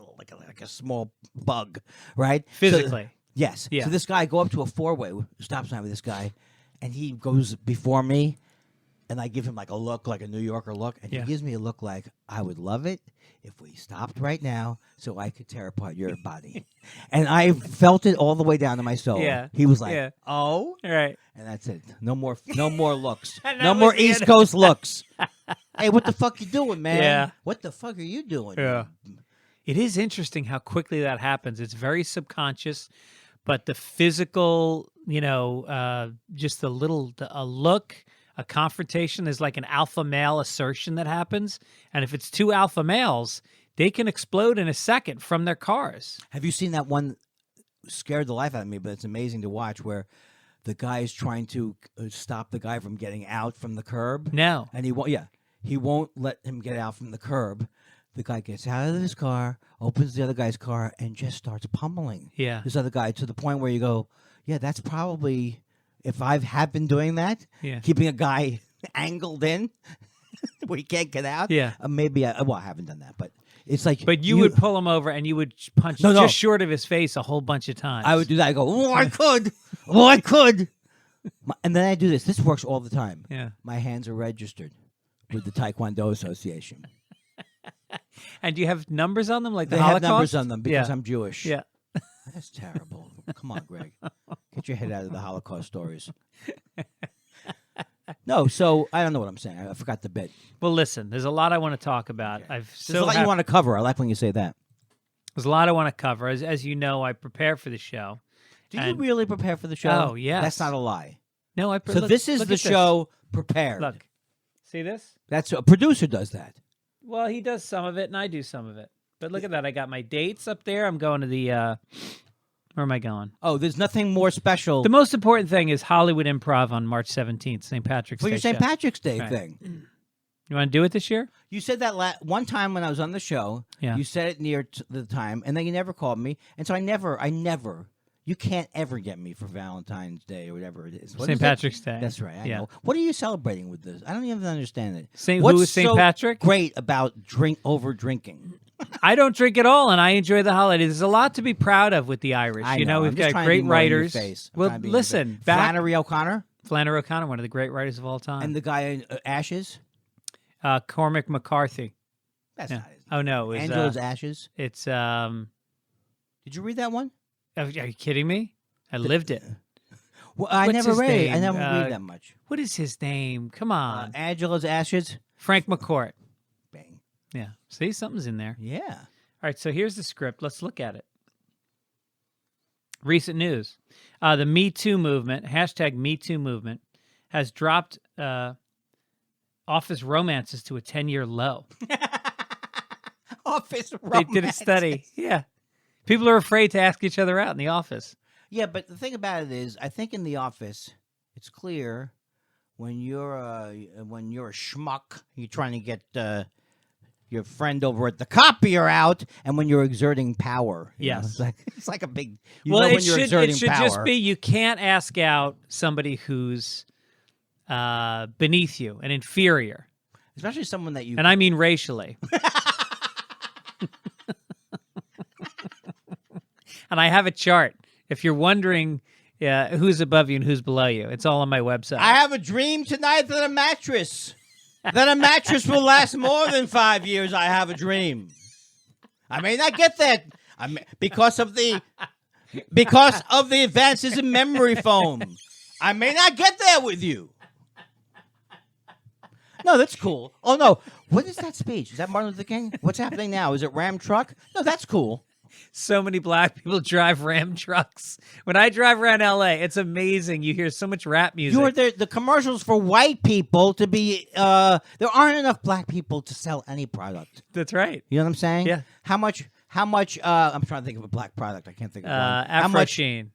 Speaker 2: a small bug, right?
Speaker 1: Physically.
Speaker 2: So, yes.
Speaker 1: Yeah.
Speaker 2: So this guy, go up to a four-way stop sign with this guy, and he goes before me, and I give him like a look, like a New Yorker look, and he gives me a look like, I would love it if we stopped right now so I could tear apart your body. And I felt it all the way down to my soul.
Speaker 1: Yeah.
Speaker 2: He was like, oh.
Speaker 1: Right.
Speaker 2: And that's it. No more looks.
Speaker 1: And
Speaker 2: No
Speaker 1: that
Speaker 2: more
Speaker 1: was the
Speaker 2: East
Speaker 1: end.
Speaker 2: Coast looks. Hey, what the fuck you doing, man?
Speaker 1: Yeah.
Speaker 2: What the fuck are you doing?
Speaker 1: Yeah. It is interesting how quickly that happens. It's very subconscious, but the physical, just a look, a confrontation, there's like an alpha male assertion that happens. And if it's two alpha males, they can explode in a second from their cars.
Speaker 2: Have you seen that one? Scared the life out of me, but it's amazing to watch where the guy is trying to stop the guy from getting out from the curb.
Speaker 1: No.
Speaker 2: And he won't let him get out from the curb. The guy gets out of his car, opens the other guy's car, and just starts pummeling this other guy to the point where you go, yeah, that's probably, if I have been doing that, keeping a guy angled in where he can't get out, maybe I haven't done that, but it's like.
Speaker 1: But you would pull him over and you would punch just short of his face a whole bunch of times.
Speaker 2: I would do that. I go, oh, I could. Oh, I could. And then I do this. This works all the time.
Speaker 1: Yeah.
Speaker 2: My hands are registered with the Taekwondo Association.
Speaker 1: And do you have numbers on them, like the
Speaker 2: They
Speaker 1: Holocaust?
Speaker 2: have numbers on them because I'm Jewish.
Speaker 1: Yeah.
Speaker 2: That's terrible. Come on, Greg. Get your head out of the Holocaust stories. No, so I don't know what I'm saying. I forgot the bit.
Speaker 1: Well, listen, there's a lot I want to talk about.
Speaker 2: There's a lot you want to cover. I like when you say that.
Speaker 1: There's a lot I want to cover. As you know, I prepare for the show.
Speaker 2: Do you really prepare for the show?
Speaker 1: Oh, yes.
Speaker 2: That's not a lie.
Speaker 1: No, I.
Speaker 2: So this is the show prepared.
Speaker 1: Look, see this?
Speaker 2: That's a producer does that.
Speaker 1: Well, he does some of it, and I do some of it. But look at that. I got my dates up there. I'm going to the, where am I going?
Speaker 2: Oh, there's nothing more special.
Speaker 1: The most important thing is Hollywood Improv on March 17th, St. Patrick's Day.
Speaker 2: For your St. Patrick's Day
Speaker 1: Right.
Speaker 2: thing.
Speaker 1: You want to do it this year?
Speaker 2: You said that one time when I was on the show.
Speaker 1: Yeah.
Speaker 2: You said it near the time, and then you never called me. And so I never, you can't ever get me for Valentine's Day or whatever it is.
Speaker 1: St. Patrick's Day.
Speaker 2: That's right. I know. What are you celebrating with this? I don't even understand it.
Speaker 1: Who is St. Patrick?
Speaker 2: Great about over drinking?
Speaker 1: I don't drink at all, and I enjoy the holidays. There's a lot to be proud of with the Irish.
Speaker 2: I know.
Speaker 1: We've
Speaker 2: I'm just
Speaker 1: got
Speaker 2: trying to
Speaker 1: great
Speaker 2: be more in your
Speaker 1: writers.
Speaker 2: face.
Speaker 1: Well, listen,
Speaker 2: Flannery O'Connor,
Speaker 1: one of the great writers of all time,
Speaker 2: and the guy in Ashes.
Speaker 1: Cormac McCarthy.
Speaker 2: That's not his name.
Speaker 1: Oh no, it was,
Speaker 2: Angela's Ashes.
Speaker 1: It's
Speaker 2: Did you read that one?
Speaker 1: Are you kidding me? I lived it.
Speaker 2: Well, I
Speaker 1: What's
Speaker 2: never
Speaker 1: his
Speaker 2: read.
Speaker 1: name?
Speaker 2: I never read that much.
Speaker 1: What is his name? Come on,
Speaker 2: Angela's Ashes.
Speaker 1: Frank McCourt.
Speaker 2: Bang.
Speaker 1: Yeah. See, something's in there.
Speaker 2: Yeah.
Speaker 1: All right, so here's the script. Let's look at it. Recent news. The MeToo movement, #MeToo movement, has dropped office romances to a 10-year low.
Speaker 2: Office romances.
Speaker 1: They did a study. Yeah. People are afraid to ask each other out in the office.
Speaker 2: Yeah, but the thing about it is, I think in the office, it's clear when you're a schmuck, you're trying to get your friend over at the copier out, and when you're exerting power.
Speaker 1: Yes.
Speaker 2: It's like a big.
Speaker 1: It should just be you can't ask out somebody who's beneath you and inferior.
Speaker 2: Especially someone that you.
Speaker 1: And I mean racially. And I have a chart. If you're wondering who's above you and who's below you, it's all on my website.
Speaker 2: I have a dream tonight that a mattress will last more than 5 years. I have a dream. I may not get that because of the advances in memory foam. I may not get there with you. No, that's cool. Oh, no. What is that speech? Is that Martin Luther King? What's happening now? Is it Ram truck? No, that's cool.
Speaker 1: So many black people drive Ram trucks. When I drive around LA, it's amazing. You hear so much rap music.
Speaker 2: You're the commercials for white people to be, there aren't enough black people to sell any product.
Speaker 1: That's right.
Speaker 2: You know what I'm saying?
Speaker 1: Yeah.
Speaker 2: How much, I'm trying to think of a black product. I can't think of one. How much?
Speaker 1: Afro-Sheen.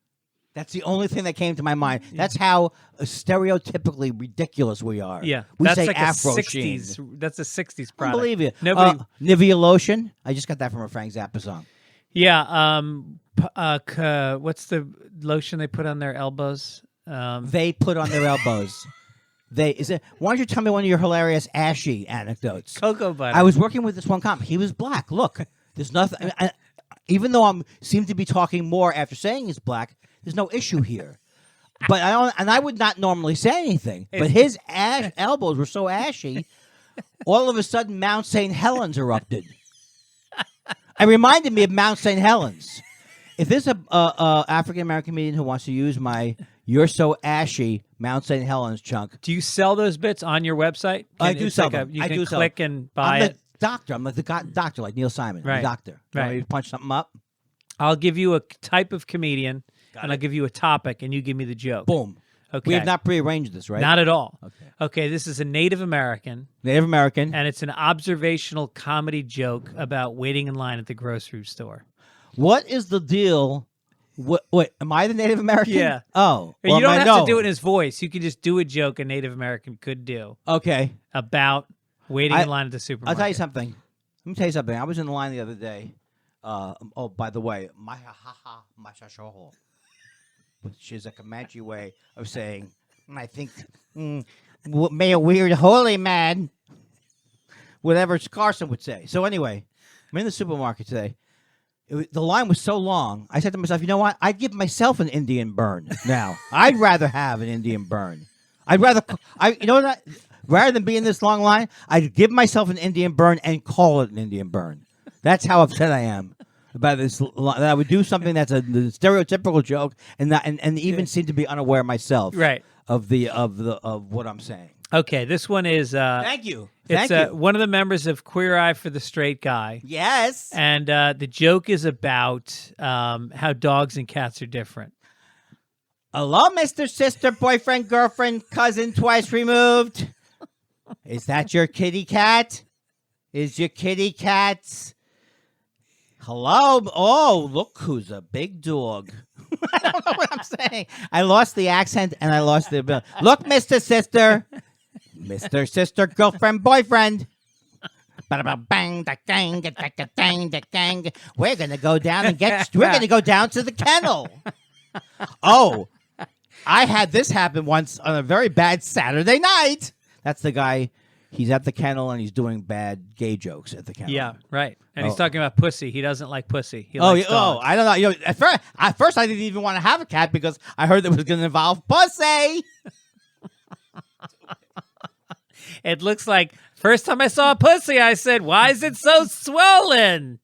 Speaker 2: That's the only thing that came to my mind. That's how stereotypically ridiculous we are.
Speaker 1: Yeah.
Speaker 2: We
Speaker 1: That's
Speaker 2: say
Speaker 1: like
Speaker 2: Afro
Speaker 1: a 60s. That's a 60s product.
Speaker 2: I believe you.
Speaker 1: Nobody.
Speaker 2: Nivea lotion. I just got that from a Frank Zappa song.
Speaker 1: Yeah. What's the lotion they put on their elbows?
Speaker 2: They put on their elbows. Why don't you tell me one of your hilarious ashy anecdotes?
Speaker 1: Cocoa butter.
Speaker 2: I was working with this one cop. He was black. Look, there's nothing. Even though I seem to be talking more after saying he's black, there's no issue here. But I would not normally say anything. But his elbows were so ashy, all of a sudden Mount St. Helens erupted. It reminded me of Mount St. Helens. If there's a African American comedian who wants to use my "You're so ashy" Mount St. Helens chunk,
Speaker 1: do you sell those bits on your website?
Speaker 2: I do sell them.
Speaker 1: You
Speaker 2: I
Speaker 1: can
Speaker 2: do sell
Speaker 1: click
Speaker 2: them.
Speaker 1: and buy
Speaker 2: I'm
Speaker 1: it.
Speaker 2: the doctor. I'm like the doctor, like Neil Simon. I'm
Speaker 1: Right.
Speaker 2: the doctor. You want me to punch something up?
Speaker 1: I'll give you a type of comedian, and I'll give you a topic, and you give me the joke.
Speaker 2: Boom.
Speaker 1: Okay.
Speaker 2: We have not prearranged this, right?
Speaker 1: Not at all.
Speaker 2: Okay.
Speaker 1: Okay, this is a Native American,
Speaker 2: Native American.
Speaker 1: and it's an observational comedy joke about waiting in line at the grocery store.
Speaker 2: What is the deal? What? Am I the Native American?
Speaker 1: Yeah.
Speaker 2: Oh.
Speaker 1: You don't have to do it in his voice. You can just do a joke a Native American could do
Speaker 2: Okay.
Speaker 1: about waiting in line at the supermarket.
Speaker 2: I'll tell you something. Let me tell you something. I was in the line the other day. By the way, which is a Comanche way of saying, I think, may a weird holy man, whatever Carson would say. So anyway, I'm in the supermarket today. The line was so long, I said to myself, you know what? I'd give myself an Indian burn now. I'd rather have an Indian burn. Rather than be in this long line, I'd give myself an Indian burn and call it an Indian burn. That's how upset I am about this. That I would do something that's a stereotypical joke, and even seem to be unaware myself,
Speaker 1: Right.
Speaker 2: of what I'm saying.
Speaker 1: Okay, this one is.
Speaker 2: Thank you.
Speaker 1: It's one of the members of Queer Eye for the Straight Guy.
Speaker 2: Yes.
Speaker 1: And the joke is about how dogs and cats are different.
Speaker 2: Hello, Mr. Sister, boyfriend, girlfriend, cousin, twice removed. Is that your kitty cat? Is your kitty cat? Hello? Oh, look who's a big dog. I don't know what I'm saying. I lost the accent and I lost the ability. Look, Mr. Sister. Mr. Sister, girlfriend, boyfriend. Bang, da gang, da gang, da gang. We're gonna go down and we're gonna go down to the kennel. Oh, I had this happen once on a very bad Saturday night. That's the guy. He's at the kennel and he's doing bad gay jokes at the kennel.
Speaker 1: Yeah, right. And he's talking about pussy. He doesn't like pussy. He likes dogs.
Speaker 2: I don't know. At first, I didn't even want to have a cat because I heard it was going to involve pussy.
Speaker 1: It looks like first time I saw a pussy, I said, "Why is it so swollen?"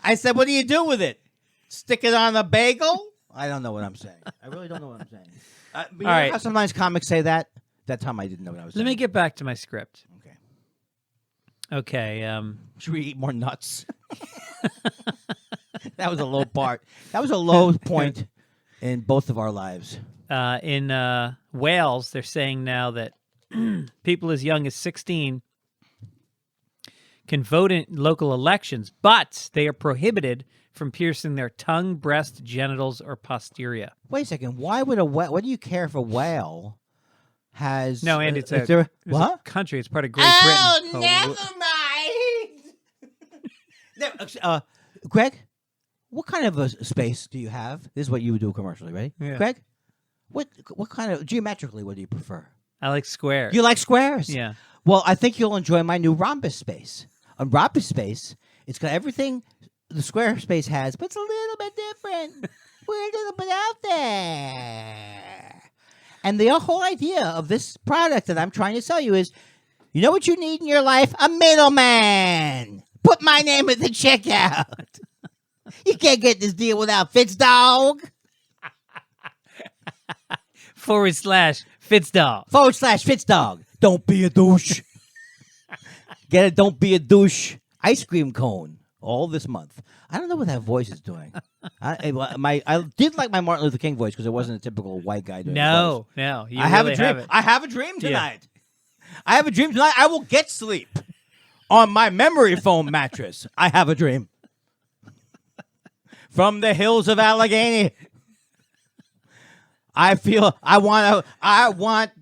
Speaker 2: I said, "What do you do with it? Stick it on a bagel?" I don't know what I'm saying. I really don't know what I'm saying. But you know
Speaker 1: right.
Speaker 2: how sometimes comics say that? That time I didn't know what I was saying.
Speaker 1: Let me get back to my script.
Speaker 2: Okay.
Speaker 1: Okay.
Speaker 2: Should we eat more nuts? That was a low part. That was a low point in both of our lives.
Speaker 1: In Wales, they're saying now that people as young as 16 can vote in local elections, but they are prohibited from piercing their tongue, breast, genitals, or posterior.
Speaker 2: Wait a second. Why would what do you care if a whale has...
Speaker 1: No, Andy, it's
Speaker 2: what?
Speaker 1: a country. It's part of Great Britain.
Speaker 2: Never mind. Greg, what kind of a space do you have? This is what you would do commercially, right?
Speaker 1: Yeah.
Speaker 2: Greg, what kind of... Geometrically, what do you prefer?
Speaker 1: I like squares.
Speaker 2: You like squares?
Speaker 1: Yeah.
Speaker 2: Well, I think you'll enjoy my new rhombus space. A rhombus space, it's got everything the square space has, but it's a little bit different. We're a little bit out there. And the whole idea of this product that I'm trying to sell you is, you know what you need in your life? A middleman. Put my name at the checkout. You can't get this deal without FitzDog.
Speaker 1: /FitzDog.
Speaker 2: /FitzDog. Don't be a douche. Get a don't be a douche ice cream cone all this month. I don't know what that voice is doing. I did like my Martin Luther King voice because it wasn't a typical white guy doing
Speaker 1: No,
Speaker 2: voice.
Speaker 1: no. You
Speaker 2: I have
Speaker 1: really
Speaker 2: a dream.
Speaker 1: have it.
Speaker 2: I have a dream tonight. I have a dream tonight. I will get sleep on my memory foam mattress. I have a dream. From the hills of Allegheny. I want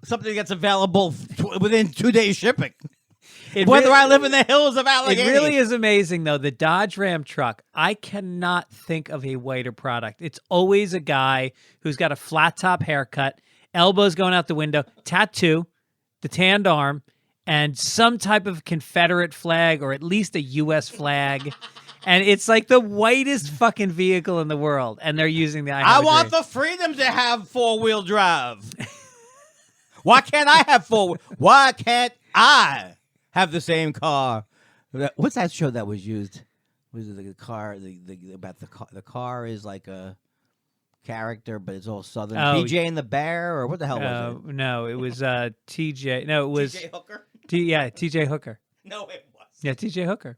Speaker 2: something that's available within 2 days shipping. I live in the hills of Allegheny.
Speaker 1: It really is amazing, though. The Dodge Ram truck, I cannot think of a whiter product. It's always a guy who's got a flat top haircut, elbows going out the window, tattoo, the tanned arm, and some type of Confederate flag or at least a U.S. flag. And it's like the whitest fucking vehicle in the world. And they're using the
Speaker 2: I want the freedom to have four-wheel drive. Why can't I have Why can't I have the same car? What's that show that was used? Was it the car? About the car? The car is like a character, but it's all Southern. PJ and the Bear, or what the hell was it?
Speaker 1: No, it was TJ. No, it was
Speaker 2: TJ Hooker.
Speaker 1: TJ Hooker.
Speaker 2: No, it was.
Speaker 1: Yeah, TJ Hooker.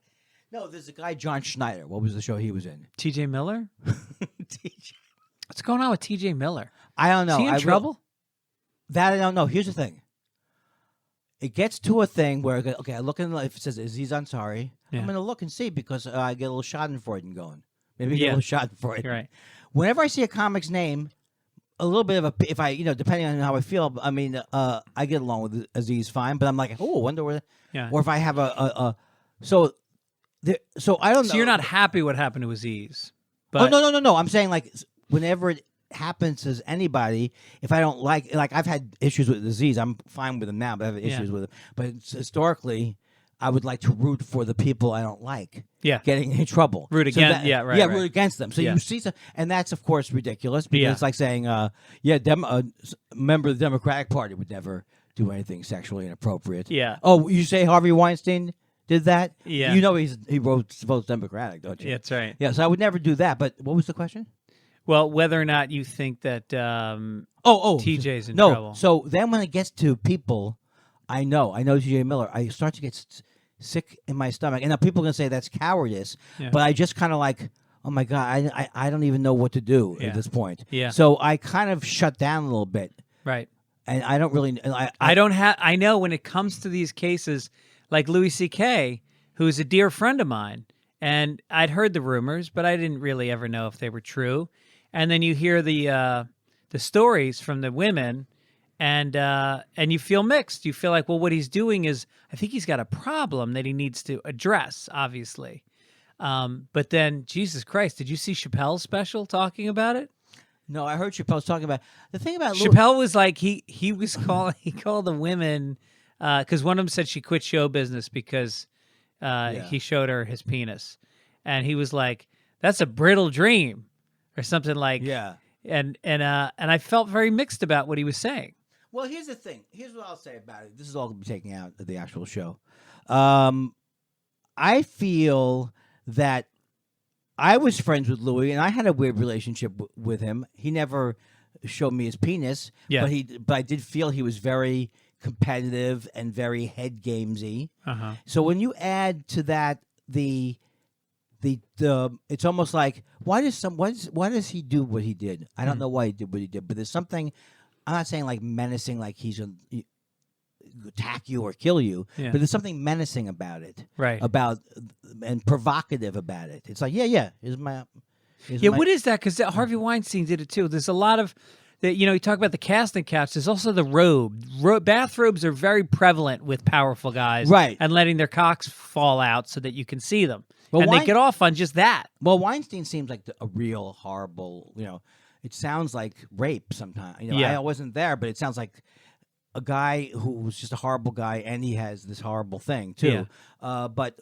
Speaker 2: No, there's a guy, John Schneider. What was the show he was in?
Speaker 1: TJ Miller.
Speaker 2: TJ.
Speaker 1: What's going on with TJ Miller?
Speaker 2: I don't know.
Speaker 1: Is he in trouble?
Speaker 2: That I don't know. Here's the thing. It gets to a thing where, I look in, if it says Aziz Ansari, I'm going to look and see because I get a little Schadenfreude going. Maybe get a little Schadenfreude.
Speaker 1: You're right.
Speaker 2: Whenever I see a comic's name, a little bit of a, if I, depending on how I feel, I mean, I get along with Aziz fine, but I'm like, oh, I wonder where, or if I have so I don't know.
Speaker 1: So you're not happy what happened to Aziz? But...
Speaker 2: Oh, no. I'm saying like whenever it happens as anybody, if I don't like I've had issues with Aziz, I'm fine with him now, but I have issues with him. But historically, I would like to root for the people I don't like.
Speaker 1: Yeah,
Speaker 2: getting in trouble.
Speaker 1: Root against.
Speaker 2: Root against them. So you see, and that's of course ridiculous because it's like saying, a member of the Democratic Party would never do anything sexually inappropriate.
Speaker 1: Yeah.
Speaker 2: Oh, you say Harvey Weinstein did that?
Speaker 1: Yeah.
Speaker 2: You know he votes Democratic, don't you?
Speaker 1: Yeah, that's right.
Speaker 2: Yeah, so I would never do that. But what was the question?
Speaker 1: Well, whether or not you think that TJ's in trouble.
Speaker 2: No, so then when it gets to people, I know TJ Miller, I start to get sick in my stomach. And now people are going to say that's cowardice, but I just kind of like, oh my God, I don't even know what to do at this point.
Speaker 1: Yeah.
Speaker 2: So I kind of shut down a little bit.
Speaker 1: Right.
Speaker 2: And I don't really...
Speaker 1: I know when it comes to these cases, like Louis C.K., who's a dear friend of mine, and I'd heard the rumors, but I didn't really ever know if they were true. And then you hear the stories from the women, and you feel mixed. You feel like, well, what he's doing is, I think he's got a problem that he needs to address, obviously. But then, Jesus Christ, did you see Chappelle's special talking about it?
Speaker 2: No, I heard Chappelle talking about the thing about
Speaker 1: Chappelle was like he called the women because one of them said she quit show business because he showed her his penis, and he was like, "That's a brittle dream," or something like and I felt very mixed about what he was saying.
Speaker 2: Well, here's the thing. Here's what I'll say about it. This is all going to be taken out of the actual show. I feel that I was friends with Louis, and I had a weird relationship with him. He never showed me his penis, but I did feel he was very competitive and very head gamesy. So when you add to that the it's almost like why does he do what he did? I don't know why he did what he did, but there's something. I'm not saying like menacing, like he's gonna attack you or kill you, but there's something menacing about it,
Speaker 1: right?
Speaker 2: And provocative about it. It's like, here's my.
Speaker 1: What is that? Because Harvey Weinstein did it too. There's a lot of that. You talk about the casting couch. There's also the robe. Bathrobes are very prevalent with powerful guys,
Speaker 2: right?
Speaker 1: And letting their cocks fall out so that you can see them,
Speaker 2: well,
Speaker 1: they get off on just that.
Speaker 2: Well, Weinstein seems like a real horrible. It sounds like rape sometimes. I wasn't there, but it sounds like a guy who was just a horrible guy, and he has this horrible thing too. But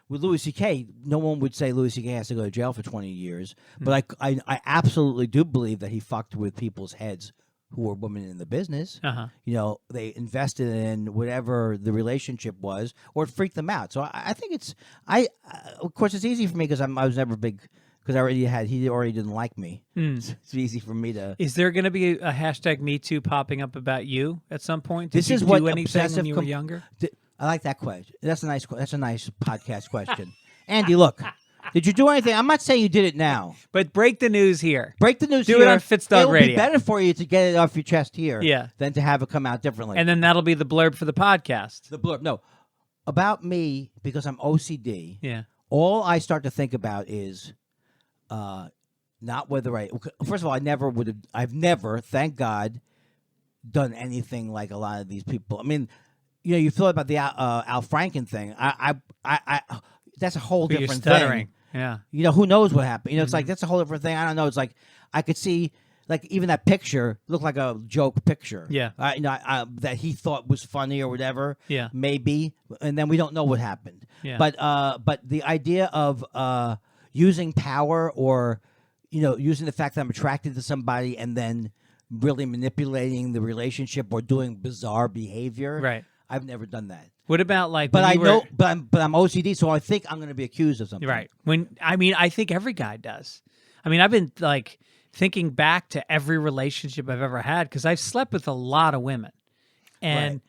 Speaker 2: with Louis C.K., no one would say Louis C.K. has to go to jail for 20 years. But I absolutely do believe that he fucked with people's heads who were women in the business. They invested in whatever the relationship was, or it freaked them out. So I think of course, it's easy for me because I was never a big because he already didn't like me. It's easy for me to.
Speaker 1: Is there going to be a hashtag MeToo popping up about you at some point?
Speaker 2: This
Speaker 1: Did
Speaker 2: is
Speaker 1: you
Speaker 2: what
Speaker 1: do anything when
Speaker 2: obsessive
Speaker 1: you were younger?
Speaker 2: I like that question. That's a nice podcast question. Andy, look, did you do anything? I'm not saying you did it now.
Speaker 1: But break the news here.
Speaker 2: Break the news
Speaker 1: Do
Speaker 2: here.
Speaker 1: it on FitzDog
Speaker 2: It would
Speaker 1: Radio.
Speaker 2: be better for you to get it off your chest here
Speaker 1: Yeah.
Speaker 2: than to have it come out differently.
Speaker 1: And then that'll be the blurb for the podcast.
Speaker 2: The blurb. No. About me, because I'm OCD,
Speaker 1: Yeah.
Speaker 2: all I start to think about is not whether first of all, I've never, thank God, done anything like a lot of these people. I mean, you feel about the Al Franken thing. I that's a whole
Speaker 1: You're
Speaker 2: different
Speaker 1: stuttering.
Speaker 2: thing.
Speaker 1: Yeah.
Speaker 2: Who knows what happened? It's like, that's a whole different thing. I don't know. It's like, I could see, like, even that picture looked like a joke picture.
Speaker 1: Yeah.
Speaker 2: That he thought was funny or whatever.
Speaker 1: Yeah.
Speaker 2: Maybe. And then we don't know what happened.
Speaker 1: Yeah.
Speaker 2: But the idea of using power or, using the fact that I'm attracted to somebody and then really manipulating the relationship or doing bizarre behavior.
Speaker 1: Right.
Speaker 2: I've never done that.
Speaker 1: What about like?
Speaker 2: But
Speaker 1: when you were,
Speaker 2: but I'm OCD, so I think I'm going to be accused of something.
Speaker 1: Right. I think every guy does. I mean, I've been like thinking back to every relationship I've ever had because I've slept with a lot of women, and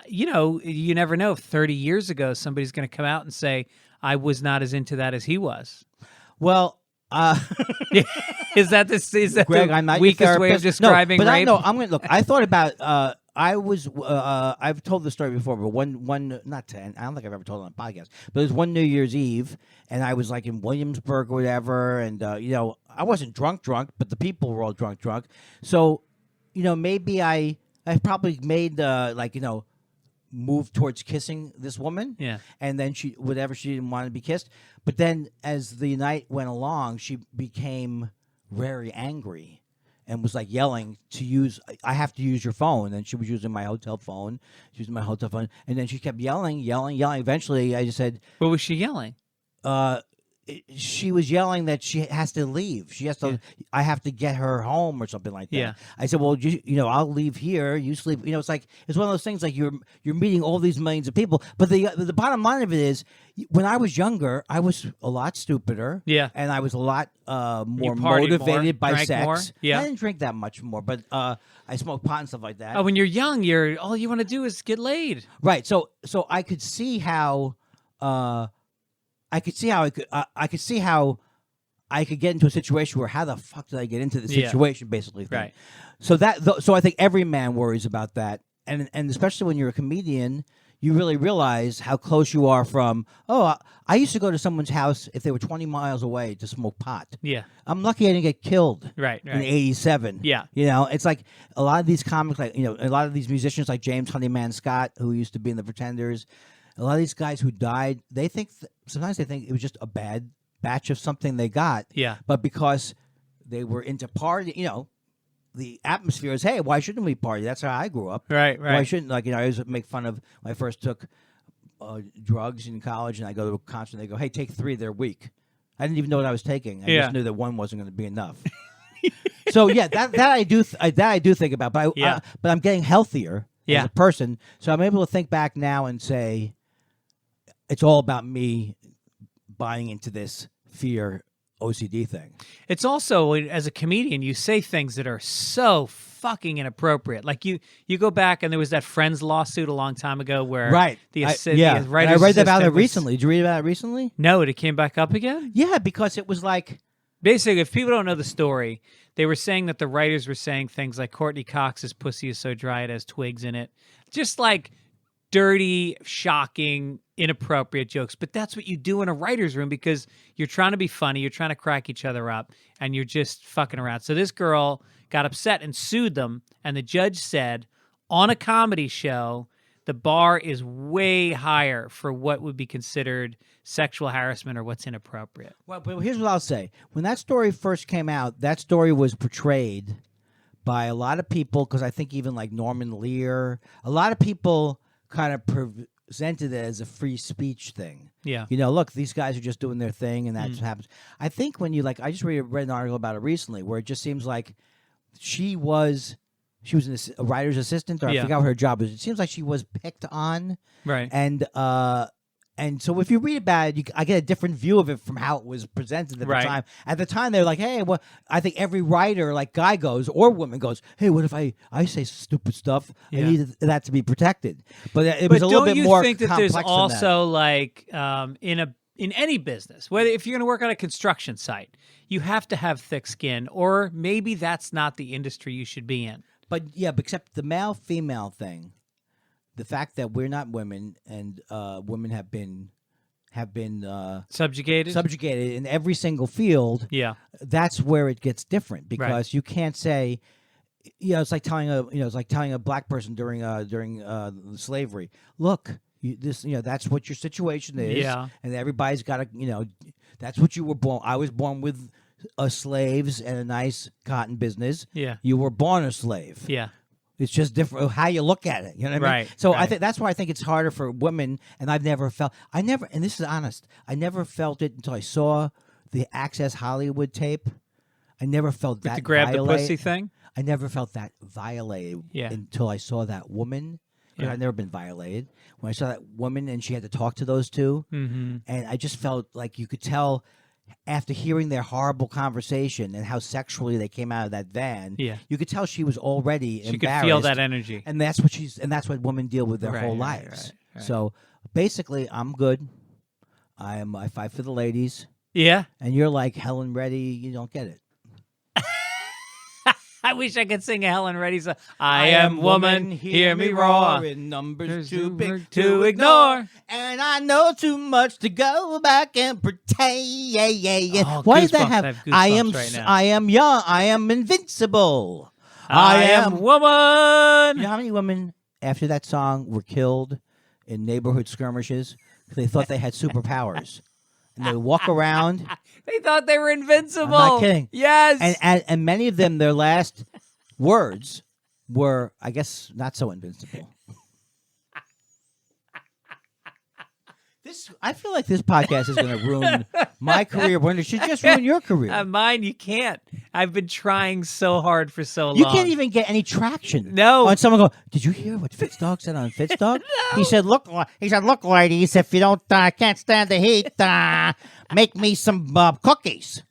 Speaker 1: you never know if 30 years ago somebody's going to come out and say I was not as into that as he was.
Speaker 2: Well.
Speaker 1: Is that
Speaker 2: Greg,
Speaker 1: the
Speaker 2: I'm not
Speaker 1: weakest
Speaker 2: your
Speaker 1: way of
Speaker 2: therapist.
Speaker 1: describing
Speaker 2: no, but
Speaker 1: rape?
Speaker 2: I'm going to look. I thought about. I've told the story before, but one not 10. I don't think I've ever told it on a podcast. But it was one New Year's Eve, and I was like in Williamsburg or whatever, and I wasn't drunk, but the people were all drunk. So, maybe I probably made move towards kissing this woman.
Speaker 1: Yeah.
Speaker 2: And then she didn't want to be kissed. But then as the night went along, she became very angry and was like yelling I have to use your phone. And she was using my hotel phone. And then she kept yelling. Eventually I just said,
Speaker 1: What was she yelling?
Speaker 2: She was yelling that she has to leave. She has to. Yeah. I have to get her home or something like that.
Speaker 1: Yeah.
Speaker 2: I said, well, I'll leave here. You sleep. It's like it's one of those things. Like you're meeting all these millions of people. But the bottom line of it is, when I was younger, I was a lot stupider.
Speaker 1: Yeah.
Speaker 2: And I was a lot more motivated by sex.
Speaker 1: More. Yeah.
Speaker 2: I didn't drink that much more, but I smoked pot and stuff like that.
Speaker 1: Oh, when you're young, all you want to do is get laid.
Speaker 2: Right. So I could see how. I could see how I could get into a situation where how the fuck did I get into the situation, basically.
Speaker 1: Right.
Speaker 2: So I think every man worries about that, and especially when you're a comedian, you really realize how close you are from. Oh, I used to go to someone's house if they were 20 miles away to smoke pot.
Speaker 1: Yeah.
Speaker 2: I'm lucky I didn't get killed.
Speaker 1: Right.
Speaker 2: In '87.
Speaker 1: Yeah.
Speaker 2: It's like a lot of these comics, like a lot of these musicians, like James Honeyman Scott, who used to be in the Pretenders. A lot of these guys who died, sometimes they think it was just a bad batch of something they got.
Speaker 1: Yeah.
Speaker 2: But because they were into party, the atmosphere is, hey, why shouldn't we party? That's how I grew up.
Speaker 1: Right.
Speaker 2: Why shouldn't, I always make fun of when I first took drugs in college and I go to a concert and they go, hey, take 3, they're weak. I didn't even know what I was taking. I just knew that one wasn't going to be enough. So, yeah, that I do think about. But I'm getting healthier as a person. So I'm able to think back now and say, it's all about me buying into this fear OCD thing. It's
Speaker 1: also, as a comedian, you say things that are so fucking inappropriate. Like you go back and there was that Friends lawsuit a long time ago where the writer's
Speaker 2: I read about it
Speaker 1: was,
Speaker 2: recently. Did you read about it recently?
Speaker 1: No, it came back up again?
Speaker 2: Yeah, because it was like...
Speaker 1: Basically, if people don't know the story, they were saying that the writers were saying things like Courtney Cox's pussy is so dry it has twigs in it. Just like dirty, shocking, inappropriate jokes. But that's what you do in a writer's room because you're trying to be funny, you're trying to crack each other up, and you're just fucking around. So this girl got upset and sued them, and the judge said, on a comedy show, the bar is way higher for what would be considered sexual harassment or what's inappropriate.
Speaker 2: Well, but here's what I'll say. When that story first came out, that story was portrayed by a lot of people, because I think even like Norman Lear, a lot of people kind of presented it as a free speech thing.
Speaker 1: Yeah.
Speaker 2: Look, these guys are just doing their thing, and that's what happens. I think when I just read an article about it recently where it just seems like she was a writer's assistant, or I forgot what her job was. It seems like she was picked on.
Speaker 1: Right.
Speaker 2: And And so if you read about it, I get a different view of it from how it was presented at the time. At the time, they're like, hey, well, I think every writer, like guy goes or woman goes, hey, what if I say stupid stuff? I need that to be protected. But it was a little bit more complex than that.
Speaker 1: Don't you think that there's also like in any business, whether if you're going to work on a construction site, you have to have thick skin, or maybe that's not the industry you should be in.
Speaker 2: But yeah, except the male-female thing. The fact that we're not women and women have been subjugated in every single field.
Speaker 1: Yeah,
Speaker 2: that's where it gets different because you can't say, it's like telling a black person during slavery, look, that's what your situation is, and everybody's got to, that's what you were born. I was born with slaves and a nice cotton business.
Speaker 1: Yeah,
Speaker 2: you were born a slave.
Speaker 1: Yeah.
Speaker 2: It's just different how you look at it. You know what I mean? So I think that's why I think it's harder for women. And and this is honest, I never felt it until I saw the Access Hollywood tape. I never felt that
Speaker 1: to grab the pussy thing.
Speaker 2: I never felt that violated until I saw that woman. Because I've never been violated. When I saw that woman and she had to talk to those two, and I just felt like you could tell. After hearing their horrible conversation and how sexually they came out of that van, you could tell she was already embarrassed.
Speaker 1: She could feel that energy,
Speaker 2: and that's what women deal with their whole lives. Right. So basically, I'm good. I fight for the ladies.
Speaker 1: Yeah,
Speaker 2: and you're like Helen Reddy. You don't get it.
Speaker 1: I wish I could sing a Helen Reddy song. I am woman, hear me roar.
Speaker 2: In numbers too big
Speaker 1: to ignore.
Speaker 2: And I know too much to go back and pretend.
Speaker 1: Oh,
Speaker 2: why does that have? I am young. I am invincible.
Speaker 1: I am woman.
Speaker 2: You know how many women after that song were killed in neighborhood skirmishes? They thought they had superpowers. And they walk around.
Speaker 1: They thought they were invincible.
Speaker 2: I'm not kidding.
Speaker 1: Yes.
Speaker 2: And many of them, their last words were, I guess, not so invincible. I feel like this podcast is going to ruin my career. When it should just ruin your career.
Speaker 1: Mine, you can't. I've been trying so hard for so long.
Speaker 2: You can't even get any traction.
Speaker 1: No.
Speaker 2: On someone go, did you hear what FitzDog said on FitzDog? No. He said, look, ladies, if you can't stand the heat, make me some cookies.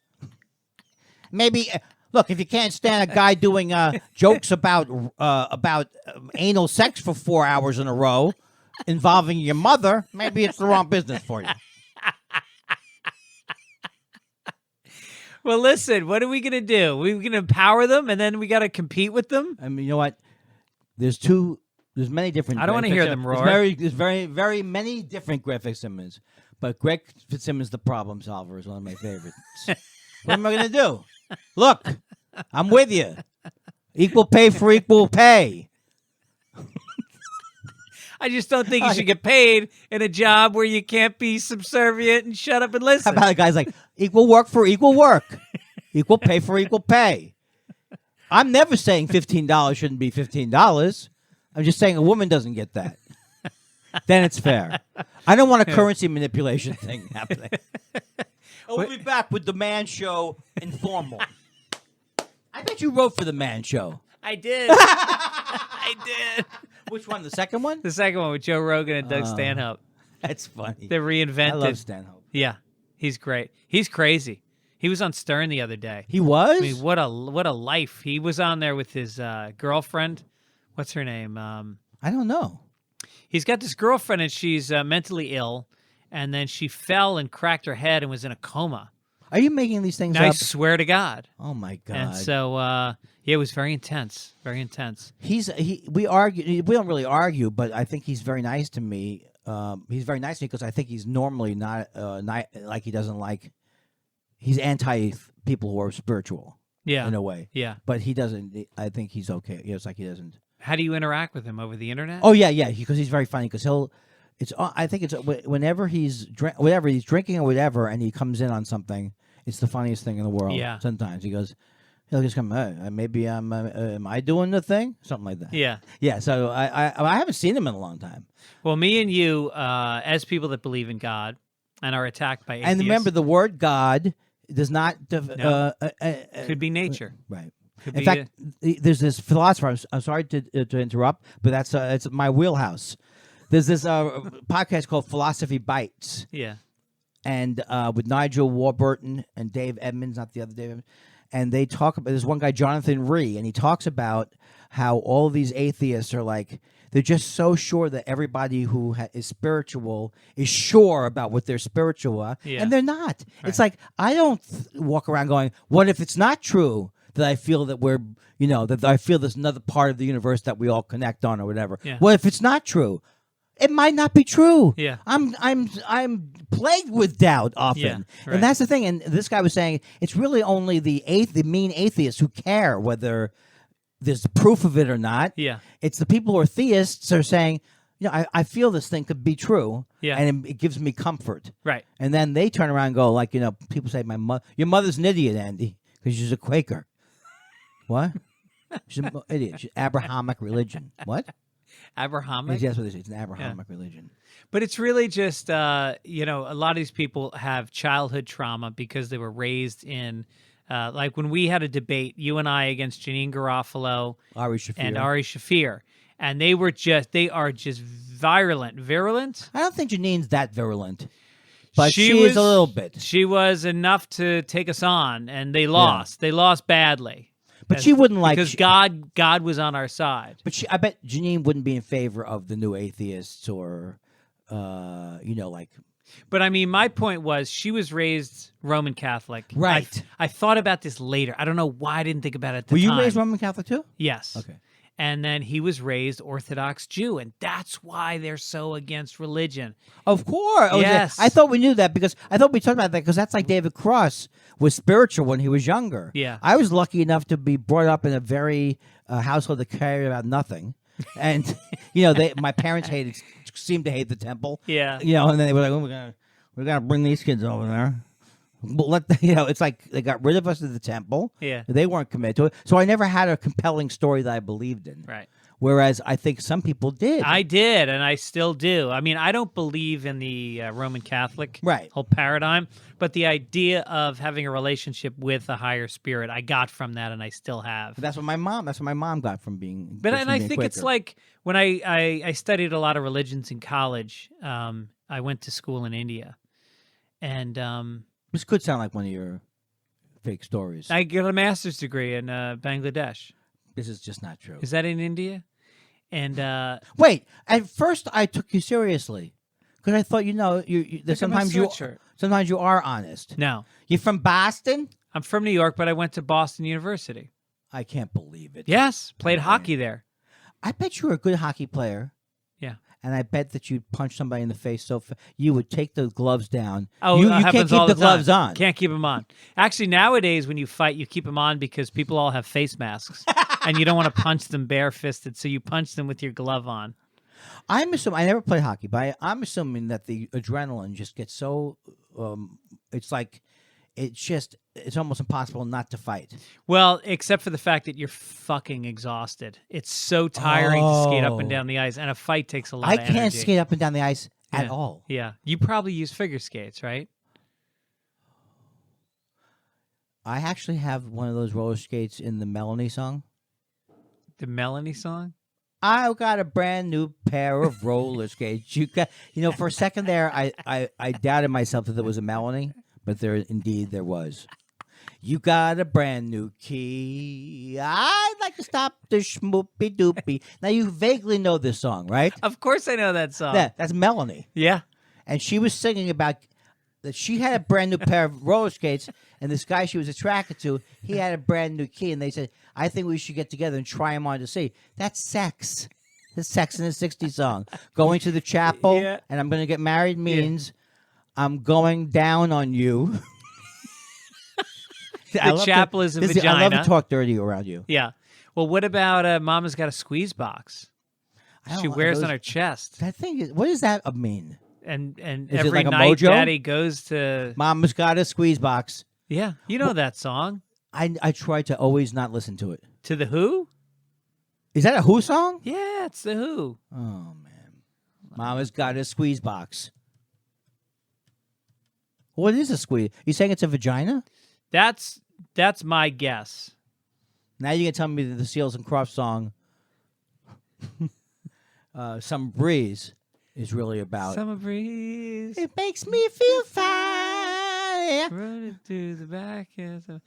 Speaker 2: Maybe. Look, if you can't stand a guy doing jokes about anal sex for 4 hours in a row involving your mother, maybe it's the wrong business for you.
Speaker 1: Well, listen, what are we going to do? We're going to empower them, and then we got to compete with them?
Speaker 2: I mean, you know what? There's many different...
Speaker 1: I don't want to hear them roar.
Speaker 2: There's very, very many different Greg Fitzsimmons, but Greg Fitzsimmons, the problem solver, is one of my favorites. What am I going to do? Look, I'm with you. Equal pay for equal pay.
Speaker 1: I just don't think you should get paid in a job where you can't be subservient and shut up and listen.
Speaker 2: How about a guy's like, equal work for equal work. Equal pay for equal pay. I'm never saying $15 shouldn't be $15. I'm just saying a woman doesn't get that. Then it's fair. I don't want a currency manipulation thing happening. We'll be back with the Man Show Informal. I bet you wrote for the Man Show.
Speaker 1: I did. I did.
Speaker 2: Which one? The second one?
Speaker 1: The second one with Joe Rogan and Doug Stanhope.
Speaker 2: That's funny.
Speaker 1: They reinvented.
Speaker 2: I love Stanhope.
Speaker 1: Yeah, he's great. He's crazy. He was on Stern the other day.
Speaker 2: He was?
Speaker 1: I mean, what a life. He was on there with his girlfriend. What's her name?
Speaker 2: I don't know.
Speaker 1: He's got this girlfriend, and she's mentally ill, and then she fell and cracked her head and was in a coma.
Speaker 2: Are you making these things up?
Speaker 1: I swear to God.
Speaker 2: Oh, my God.
Speaker 1: And so, it was very intense. Very intense.
Speaker 2: We argue. We don't really argue, but I think he's very nice to me. He's very nice to me because I think he's normally not like he doesn't like. He's anti people who are spiritual.
Speaker 1: Yeah.
Speaker 2: In a way.
Speaker 1: Yeah.
Speaker 2: But he doesn't. I think he's okay. It's like he doesn't.
Speaker 1: How do you interact with him over the internet?
Speaker 2: Oh yeah, because he's very funny. Because I think it's whenever he's drinking or whatever, and he comes in on something. It's the funniest thing in the world.
Speaker 1: Yeah.
Speaker 2: Sometimes he'll just come. Maybe am I doing the thing? Something like that.
Speaker 1: Yeah.
Speaker 2: Yeah. So I haven't seen him in a long time.
Speaker 1: Well, me and you, as people that believe in God and are attacked by atheists.
Speaker 2: And remember, the word God does not.
Speaker 1: Could be nature.
Speaker 2: Right.
Speaker 1: Could
Speaker 2: in
Speaker 1: be
Speaker 2: fact, there's this philosopher. I'm sorry to interrupt, but that's it's my wheelhouse. There's this podcast called Philosophy Bites,
Speaker 1: Yeah.
Speaker 2: and with Nigel Warburton and Dave Edmonds, not the other Dave Edmonds, and they talk about. There's one guy, Jonathan Rhee, and he talks about how all these atheists are like. They're just so sure that everybody who is spiritual is sure about what they're spiritual at,
Speaker 1: Yeah.
Speaker 2: and they're not.
Speaker 1: Right.
Speaker 2: It's like I don't walk around going, "What if it's not true?" That I feel that we're, that I feel there's another part of the universe that we all connect on or whatever.
Speaker 1: Yeah.
Speaker 2: What if it's not true? It might not be true.
Speaker 1: Yeah.
Speaker 2: I'm plagued with doubt often,
Speaker 1: Yeah, right.
Speaker 2: and that's the thing. And this guy was saying it's really only the mean atheists who care whether there's proof of it or not.
Speaker 1: Yeah.
Speaker 2: It's the people who are theists are saying, I feel this thing could be true,
Speaker 1: Yeah.
Speaker 2: and it gives me comfort.
Speaker 1: Right.
Speaker 2: And then they turn around and go like, people say, your mother's an idiot, Andy, because she's a Quaker. What? She's an idiot. She's Abrahamic religion. What?
Speaker 1: Abrahamic.
Speaker 2: That's what they say. It's an Abrahamic religion.
Speaker 1: But it's really just, a lot of these people have childhood trauma because they were raised in, like when we had a debate, you and I against Janine Garofalo
Speaker 2: Ari Shaffir.
Speaker 1: and Ari Shaffir, and they are just virulent.
Speaker 2: I don't think Janine's that virulent, but
Speaker 1: She
Speaker 2: she is a little bit.
Speaker 1: She was enough to take us on, and they lost. They lost badly.
Speaker 2: But she wouldn't like
Speaker 1: because God was on our side.
Speaker 2: But I bet Janine wouldn't be in favor of the new atheists or, like.
Speaker 1: But I mean, my point was she was raised Roman Catholic.
Speaker 2: Right.
Speaker 1: I thought about this later. I don't know why I didn't think about it at the
Speaker 2: Were
Speaker 1: time.
Speaker 2: you raised Roman Catholic too?
Speaker 1: Yes.
Speaker 2: Okay.
Speaker 1: And then he was raised Orthodox Jew, and that's why they're so against religion.
Speaker 2: Of course.
Speaker 1: Yes.
Speaker 2: I thought we knew that because I thought we talked about that because that's like David Cross was spiritual when he was younger.
Speaker 1: Yeah.
Speaker 2: I was lucky enough to be brought up in a very household that cared about nothing. And, my parents seemed to hate the temple.
Speaker 1: Yeah.
Speaker 2: And then they were like, oh, we're gonna bring these kids over there. But it's like they got rid of us at the temple.
Speaker 1: Yeah.
Speaker 2: They weren't committed to it. So I never had a compelling story that I believed in.
Speaker 1: Right.
Speaker 2: Whereas I think some people did.
Speaker 1: I did, and I still do. I mean, I don't believe in the Roman Catholic whole paradigm, but the idea of having a relationship with a higher spirit, I got from that, and I still have.
Speaker 2: That's what my mom got from being.
Speaker 1: But and I think
Speaker 2: Quaker.
Speaker 1: it's like when I studied a lot of religions in college. I went to school in India, and
Speaker 2: this could sound like one of your fake stories.
Speaker 1: I got a master's degree in Bangladesh.
Speaker 2: This is just not true.
Speaker 1: Is that in India? And
Speaker 2: wait, at first I took you seriously because I thought that sometimes you are honest.
Speaker 1: No,
Speaker 2: You're from Boston.
Speaker 1: I'm from New York, but I went to Boston University.
Speaker 2: I can't believe it.
Speaker 1: Yes, played hockey there.
Speaker 2: I bet you were a good hockey player.
Speaker 1: Yeah.
Speaker 2: And I bet that you'd punch somebody in the face so you would take the gloves down.
Speaker 1: Oh,
Speaker 2: you
Speaker 1: that
Speaker 2: can't
Speaker 1: happens
Speaker 2: keep
Speaker 1: all
Speaker 2: the
Speaker 1: the
Speaker 2: gloves
Speaker 1: time.
Speaker 2: on.
Speaker 1: Can't keep them on. Actually, nowadays when you fight, you keep them on because people all have face masks, and you don't want to punch them barefisted, so you punch them with your glove on.
Speaker 2: I'm assuming I never played hockey, but I'm assuming that the adrenaline just gets so. It's like it's almost impossible not to fight.
Speaker 1: Well, except for the fact that you're fucking exhausted. It's so tiring to skate up and down the ice, and a fight takes a lot of energy.
Speaker 2: I can't skate up and down the ice at all.
Speaker 1: Yeah. You probably use figure skates, right?
Speaker 2: I actually have one of those roller skates in the Melanie song.
Speaker 1: The Melanie song?
Speaker 2: I got a brand new pair of roller skates. For a second there, I doubted myself that there was a Melanie, but there was. You got a brand new key. I'd like to stop the schmoopy doopy. Now you vaguely know this song, right?
Speaker 1: Of course I know that song.
Speaker 2: Yeah, that's Melanie.
Speaker 1: Yeah.
Speaker 2: And she was singing about that she had a brand new pair of roller skates, and this guy she was attracted to, he had a brand new key, and they said, I think we should get together and try them on to see. That's sex. That's Sex in the 60s song. Going to the chapel, and I'm going to get married means I'm going down on you.
Speaker 1: The chapel is a vagina.
Speaker 2: I love to talk dirty around you.
Speaker 1: Yeah. Well, what about Mama's got a squeeze box? She wears on her chest.
Speaker 2: That thing is, what does that mean?
Speaker 1: And
Speaker 2: is
Speaker 1: every
Speaker 2: it like a
Speaker 1: night,
Speaker 2: mojo?
Speaker 1: Daddy goes to.
Speaker 2: Mama's got a squeeze box.
Speaker 1: Yeah, you know that song.
Speaker 2: I try to always not listen to it.
Speaker 1: To the Who?
Speaker 2: Is that a Who song?
Speaker 1: Yeah, it's the Who.
Speaker 2: Oh man, Mama's got a squeeze box. What is a squeeze? You saying it's a vagina?
Speaker 1: That's my guess.
Speaker 2: Now you can tell me that the Seals and Crofts song, "Some Breeze," is really about.
Speaker 1: Summer breeze.
Speaker 2: It makes me feel fine.
Speaker 1: Running through the back of the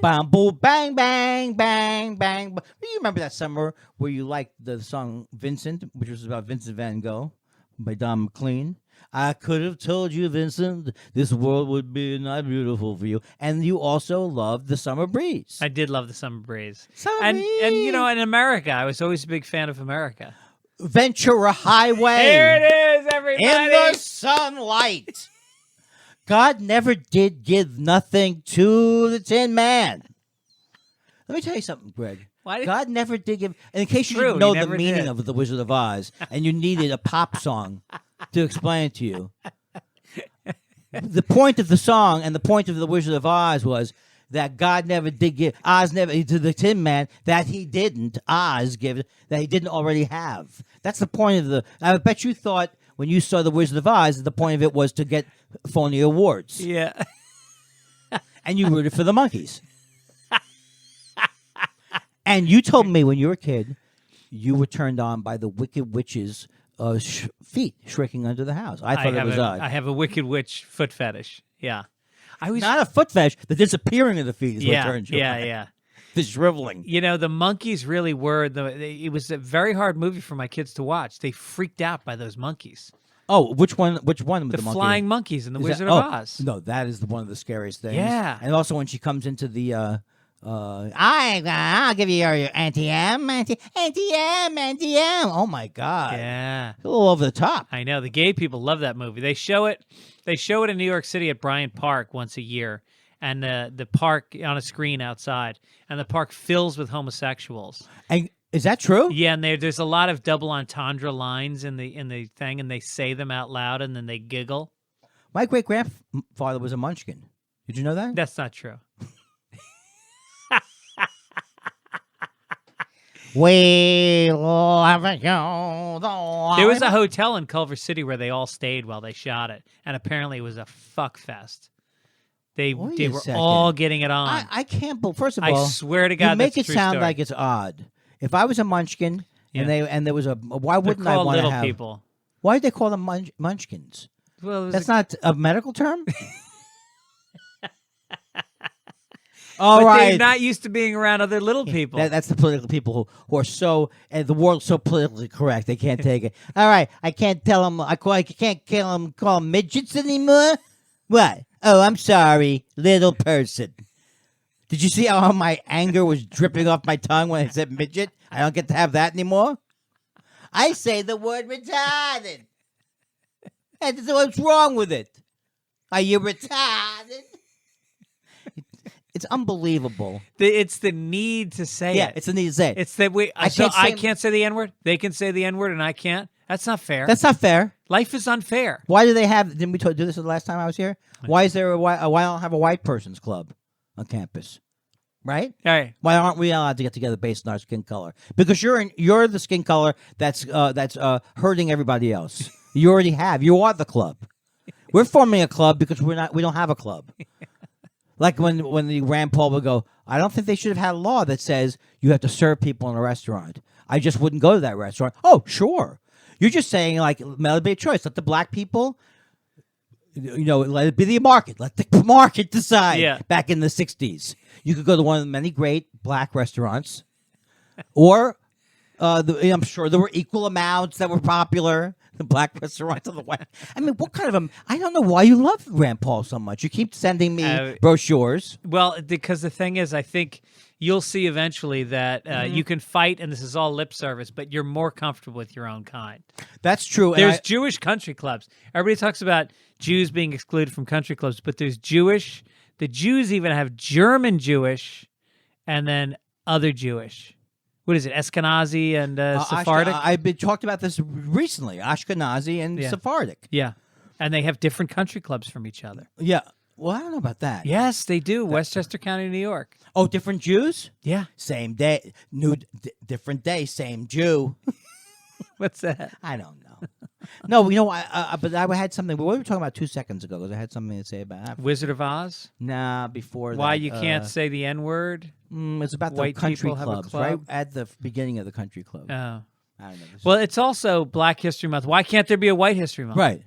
Speaker 2: Bam, boom, bang, bang, bang, bang. Do you remember that summer where you liked the song Vincent, which was about Vincent van Gogh by Don McLean? I could have told you, Vincent, this world would be not beautiful for you. And you also loved the Summer Breeze.
Speaker 1: I did love the Summer Breeze.
Speaker 2: Summer
Speaker 1: And you know, in America, I was always a big fan of America.
Speaker 2: Ventura Highway.
Speaker 1: Here it is, everybody.
Speaker 2: In the sunlight. God never did give nothing to the Tin Man. Let me tell you something, Greg. God never did give. And in case you didn't know the meaning of The Wizard of Oz, and you needed a pop song to explain it to you, the point of the song and the point of The Wizard of Oz was that God never did give Oz never to the Tin Man that he didn't Oz give that he didn't already have. That's the point of the. I bet you thought when you saw The Wizard of Oz, the point of it was to get phony awards.
Speaker 1: Yeah.
Speaker 2: And you rooted for the monkeys. And you told me when you were a kid, you were turned on by the Wicked Witch's feet shrieking under the house. I thought it was odd.
Speaker 1: I have a Wicked Witch foot fetish. Yeah.
Speaker 2: Not a foot fetish. The disappearing of the feet is what turns you on.
Speaker 1: Yeah.
Speaker 2: The shriveling.
Speaker 1: You know, the monkeys really were it was a very hard movie for my kids to watch. They freaked out by those monkeys.
Speaker 2: Oh, which one? With the
Speaker 1: monkey? Flying monkeys in The Wizard of Oz.
Speaker 2: No, that is one of the scariest things.
Speaker 1: Yeah.
Speaker 2: And also when she comes into the, I'll give you your anti-M. Oh my God.
Speaker 1: Yeah.
Speaker 2: It's a little over the top.
Speaker 1: I know. The gay people love that movie. They show it in New York City at Bryant Park once a year. And the park on a screen outside. And the park fills with homosexuals.
Speaker 2: And is that true?
Speaker 1: Yeah, and there's a lot of double entendre lines in the thing, and they say them out loud, and then they giggle.
Speaker 2: My great-grandfather was a munchkin. Did you know that?
Speaker 1: That's not true.
Speaker 2: We love you.
Speaker 1: There was a hotel in Culver City where they all stayed while they shot it, and apparently it was a fuck fest. They were all getting it on.
Speaker 2: I can't believe. First of all,
Speaker 1: I swear to God,
Speaker 2: you make
Speaker 1: that's
Speaker 2: it
Speaker 1: a true
Speaker 2: sound
Speaker 1: story.
Speaker 2: like it's odd. If I was a munchkin and there was why wouldn't I want to have
Speaker 1: people?
Speaker 2: Why did they call them munchkins?
Speaker 1: Well,
Speaker 2: that's not a medical term.
Speaker 1: They're not used to being around other little people.
Speaker 2: That's the political people who are so, and the world's so politically correct they can't take it. All right, I can't tell them. I can't call them midgets anymore. What? Oh, I'm sorry, little person. Did you see how my anger was dripping off my tongue when I said midget? I don't get to have that anymore. I say the word retarded. And what's wrong with it? Are you retarded? It's unbelievable.
Speaker 1: It's the need to say it.
Speaker 2: Yeah, it's the need to say it.
Speaker 1: It's that I can't say the N-word. They can say the N-word and I can't. That's not fair.
Speaker 2: That's not fair.
Speaker 1: Life is unfair.
Speaker 2: Why do they have? Didn't we do this the last time I was here? Why is there why don't have a white person's club on campus? Right?
Speaker 1: All right.
Speaker 2: Why aren't we allowed to get together based on our skin color? Because you're the skin color that's hurting everybody else. You already have. You are the club. We're forming a club because we don't have a club. Like when the Rand Paul would go, I don't think they should have had a law that says you have to serve people in a restaurant. I just wouldn't go to that restaurant. Oh, sure. You're just saying, like, let it be a choice. Let the black people, let it be the market. Let the market decide.
Speaker 1: Yeah.
Speaker 2: Back in the 60s. You could go to one of the many great black restaurants. Or, I'm sure there were equal amounts that were popular. The black restaurants of the white. I mean, what kind of I don't know why you love Rand Paul so much. You keep sending me brochures.
Speaker 1: Well, because the thing is, I think you'll see eventually that you can fight, and this is all lip service, but you're more comfortable with your own kind.
Speaker 2: That's true.
Speaker 1: There's Jewish country clubs. Everybody talks about Jews being excluded from country clubs, but there's Jewish. The Jews even have German Jewish and then other Jewish. What is it, Ashkenazi and Sephardic?
Speaker 2: I've been talked about this recently, Ashkenazi and Sephardic.
Speaker 1: Yeah, and they have different country clubs from each other.
Speaker 2: Yeah. Well, I don't know about that.
Speaker 1: Yes, they do. Westchester County, New York.
Speaker 2: Oh, different Jews?
Speaker 1: Yeah.
Speaker 2: Same day. Different day, same Jew.
Speaker 1: What's that?
Speaker 2: I don't know. No, but I had something. What were we talking about 2 seconds ago? Because I had something to say about
Speaker 1: Wizard of Oz?
Speaker 2: Nah, before that.
Speaker 1: Why you can't say the N-word?
Speaker 2: It's about the
Speaker 1: White
Speaker 2: country
Speaker 1: people have a
Speaker 2: clubs,
Speaker 1: club?
Speaker 2: right at the beginning of the country club.
Speaker 1: Oh.
Speaker 2: I don't know.
Speaker 1: Well, it's also Black History Month. Why can't there be a White History Month?
Speaker 2: Right.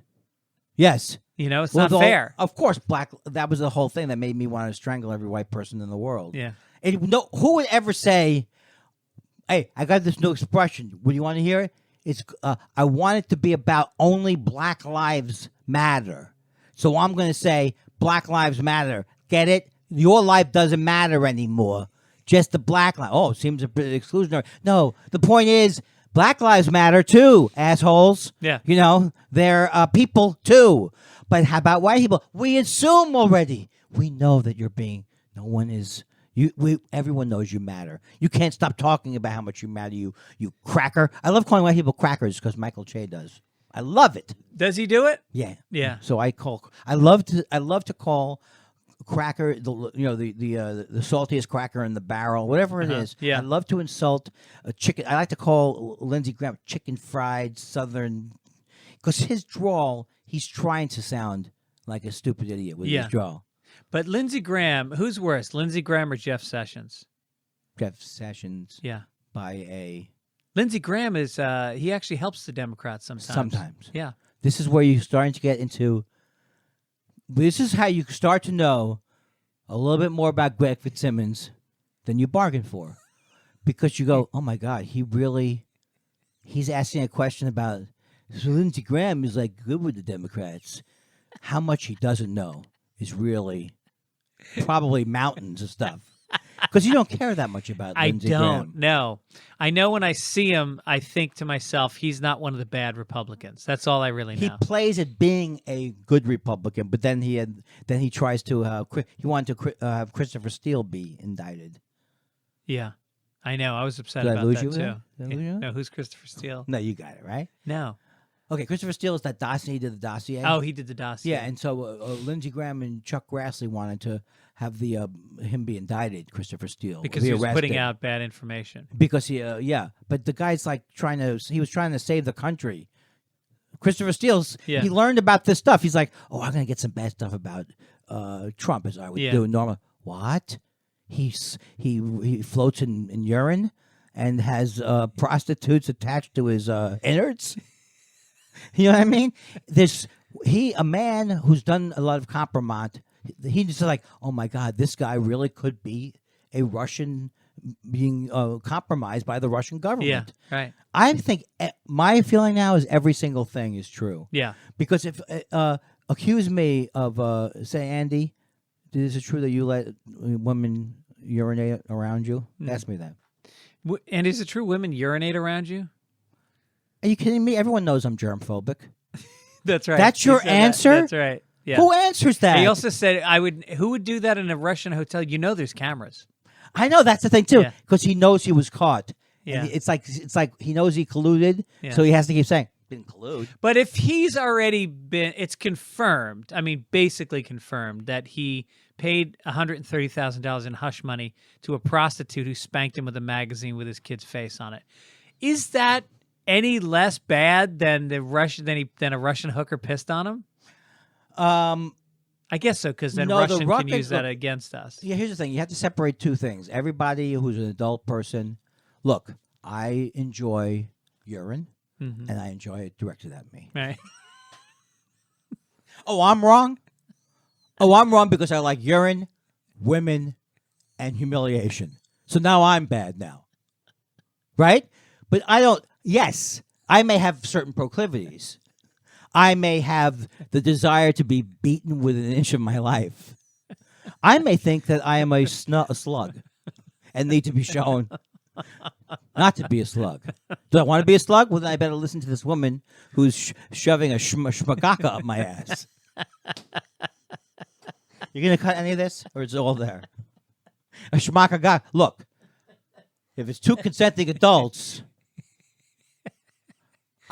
Speaker 2: Yes.
Speaker 1: It's not fair.
Speaker 2: Of course, that was the whole thing that made me want to strangle every white person in the world.
Speaker 1: Yeah.
Speaker 2: And who would ever say, hey, I got this new expression. Would you want to hear it? It's I want it to be about only Black Lives Matter. So I'm going to say Black Lives Matter. Get it? Your life doesn't matter anymore. Just the Black life. Oh, it seems a bit exclusionary. No, the point is Black Lives Matter too, assholes.
Speaker 1: Yeah.
Speaker 2: They're people too. But how about white people? We assume already. We know that you're being. No one is. Everyone knows you matter. You can't stop talking about how much you matter. You cracker. I love calling white people crackers because Michael Che does. I love it.
Speaker 1: Does he do it?
Speaker 2: Yeah.
Speaker 1: Yeah.
Speaker 2: So I love to call cracker the saltiest cracker in the barrel, whatever it is.
Speaker 1: Yeah.
Speaker 2: I love to insult a chicken. I like to call Lindsey Graham chicken fried Southern because his drawl. He's trying to sound like a stupid idiot with his drawl.
Speaker 1: But Lindsey Graham, who's worse, Lindsey Graham or Jeff Sessions?
Speaker 2: Jeff Sessions.
Speaker 1: Yeah.
Speaker 2: Lindsey
Speaker 1: Graham is he actually helps the Democrats sometimes.
Speaker 2: Sometimes.
Speaker 1: Yeah.
Speaker 2: This is where you're starting to get into. This is how you start to know a little bit more about Greg Fitzsimmons than you bargained for, because you go, oh my God, he's asking a question about. So Lindsey Graham is like good with the Democrats. How much he doesn't know is really probably mountains of stuff. Because you don't care that much about Lindsey Graham.
Speaker 1: I don't know. I know when I see him, I think to myself, he's not one of the bad Republicans. That's all I really know.
Speaker 2: He plays at being a good Republican, but then he tries to he wanted to have Christopher Steele be indicted.
Speaker 1: Yeah, I know. I was upset
Speaker 2: Did I
Speaker 1: about
Speaker 2: lose
Speaker 1: that
Speaker 2: you
Speaker 1: too.
Speaker 2: Did I lose you?
Speaker 1: No, who's Christopher Steele?
Speaker 2: No, you got it right.
Speaker 1: No.
Speaker 2: Okay, Christopher Steele is that dossier. He did the dossier.
Speaker 1: Oh, he did the dossier.
Speaker 2: Yeah, and so Lindsey Graham and Chuck Grassley wanted to have him be indicted, Christopher Steele,
Speaker 1: because he was putting out bad information.
Speaker 2: Because but the guy's like he was trying to save the country. Christopher Steele's he learned about this stuff. He's like, oh, I'm gonna get some bad stuff about Trump as I would do normal. What? He floats in urine and has prostitutes attached to his innards. You know what I mean? A man who's done a lot of compromise. He's just like, oh my God, this guy really could be a Russian being compromised by the Russian government.
Speaker 1: Yeah, right.
Speaker 2: I think my feeling now is every single thing is true.
Speaker 1: Yeah.
Speaker 2: Because if accuse me of say, Andy, is it true that you let women urinate around you? Ask me that.
Speaker 1: And is it true women urinate around you?
Speaker 2: Are you kidding me? Everyone knows I'm germphobic.
Speaker 1: That's right.
Speaker 2: That's your answer?
Speaker 1: That's right. Yeah.
Speaker 2: Who answers that?
Speaker 1: He also said, who would do that in a Russian hotel? There's cameras.
Speaker 2: I know, that's the thing too, because he knows he was caught.
Speaker 1: Yeah.
Speaker 2: And it's like he knows he colluded, so he has to keep saying, didn't collude.
Speaker 1: But if he's already it's confirmed, basically confirmed, that he paid $130,000 in hush money to a prostitute who spanked him with a magazine with his kid's face on it. Is that any less bad than a Russian hooker pissed on him? I guess so, because then Russian can use that against us.
Speaker 2: Yeah, here's the thing. You have to separate two things. Everybody who's an adult person, look, I enjoy urine, and I enjoy it directed at me.
Speaker 1: Right.
Speaker 2: Oh, I'm wrong? Oh, I'm wrong because I like urine, women, and humiliation. So now I'm bad now. Right? But I don't... Yes, I may have certain proclivities. I may have the desire to be beaten within an inch of my life. I may think that I am a slug and need to be shown not to be a slug. Do I want to be a slug? Well, then I better listen to this woman who's shoving a shmagaka up my ass. You going to cut any of this, or is it all there? A shmagaka. Look, if it's two consenting adults...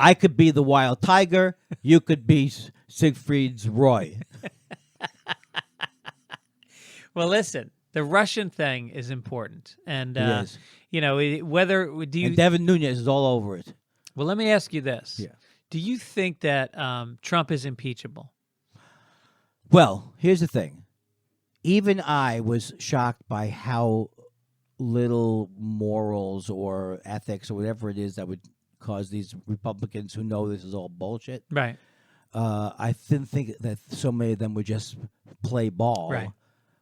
Speaker 2: I could be the wild tiger. You could be Siegfried's Roy.
Speaker 1: Well, listen, the Russian thing is important, and
Speaker 2: it is.
Speaker 1: Whether do you?
Speaker 2: And Devin Nunes is all over it.
Speaker 1: Well, let me ask you this:
Speaker 2: Yeah.
Speaker 1: Do you think that Trump is impeachable?
Speaker 2: Well, here's the thing. Even I was shocked by how little morals or ethics or whatever it is that would because these Republicans who know this is all bullshit.
Speaker 1: Right.
Speaker 2: I didn't think that so many of them would just play ball.
Speaker 1: Right.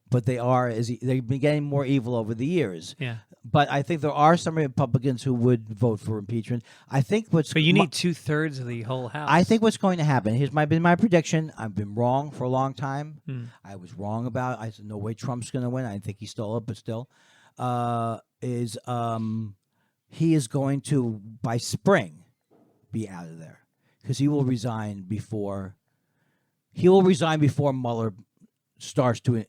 Speaker 2: But they've been getting more evil over the years.
Speaker 1: Yeah.
Speaker 2: But I think there are some Republicans who would vote for impeachment. I think
Speaker 1: But you need 2/3 of the whole House.
Speaker 2: I think what's going to happen. Here's been my prediction. I've been wrong for a long time. I was wrong about it. I said no way Trump's going to win. I think he stole it, but still, he is going to by spring be out of there because he will resign before Mueller starts to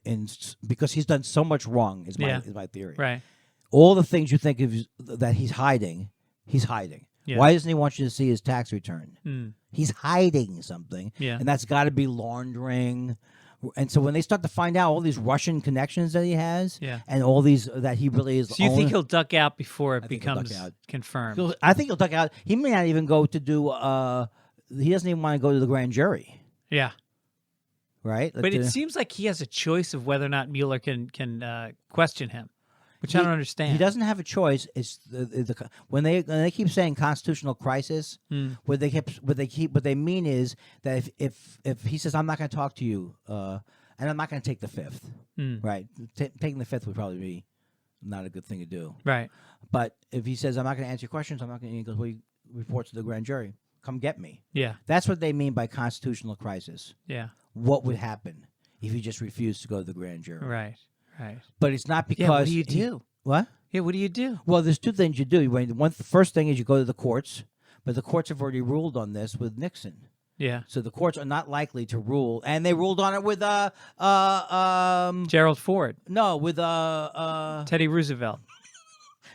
Speaker 2: because he's done so much wrong. Is my theory.
Speaker 1: Right.
Speaker 2: All the things you think of that he's hiding, he's hiding.
Speaker 1: Yeah.
Speaker 2: Why doesn't he want you to see his tax return? He's hiding something,
Speaker 1: Yeah.
Speaker 2: and that's got to be laundering. And so when they start to find out all these Russian connections that he has,
Speaker 1: Yeah.
Speaker 2: and all these that he really is,
Speaker 1: So you think he'll duck out before it
Speaker 2: think he'll
Speaker 1: becomes
Speaker 2: duck out.
Speaker 1: confirmed?
Speaker 2: I think he'll duck out. He may not even go to do. He doesn't even want to go to the grand jury,
Speaker 1: Yeah.
Speaker 2: right?
Speaker 1: But it seems like he has a choice of whether or not Mueller can question him, which I don't understand.
Speaker 2: He doesn't have a choice. It's when they keep saying constitutional crisis, what they mean is that if he says I'm not going to talk to you, and I'm not going to take the fifth, right? Taking the fifth would probably be not a good thing to do,
Speaker 1: Right.
Speaker 2: But if he says I'm not going to answer your questions, I'm not going to, he goes, well, you report to the grand jury, come get me.
Speaker 1: Yeah.
Speaker 2: That's what they mean by constitutional crisis.
Speaker 1: Yeah.
Speaker 2: What would happen if he just refused to go to the grand jury?
Speaker 1: Right. Right.
Speaker 2: But it's not because
Speaker 1: Yeah. What do you do?
Speaker 2: What?
Speaker 1: Yeah. What do you do?
Speaker 2: Well, there's two things you do. The first thing is you go to the courts, but the courts have already ruled on this with Nixon.
Speaker 1: Yeah.
Speaker 2: So the courts are not likely to rule, and they ruled on it with
Speaker 1: Gerald Ford.
Speaker 2: no, with
Speaker 1: Teddy Roosevelt.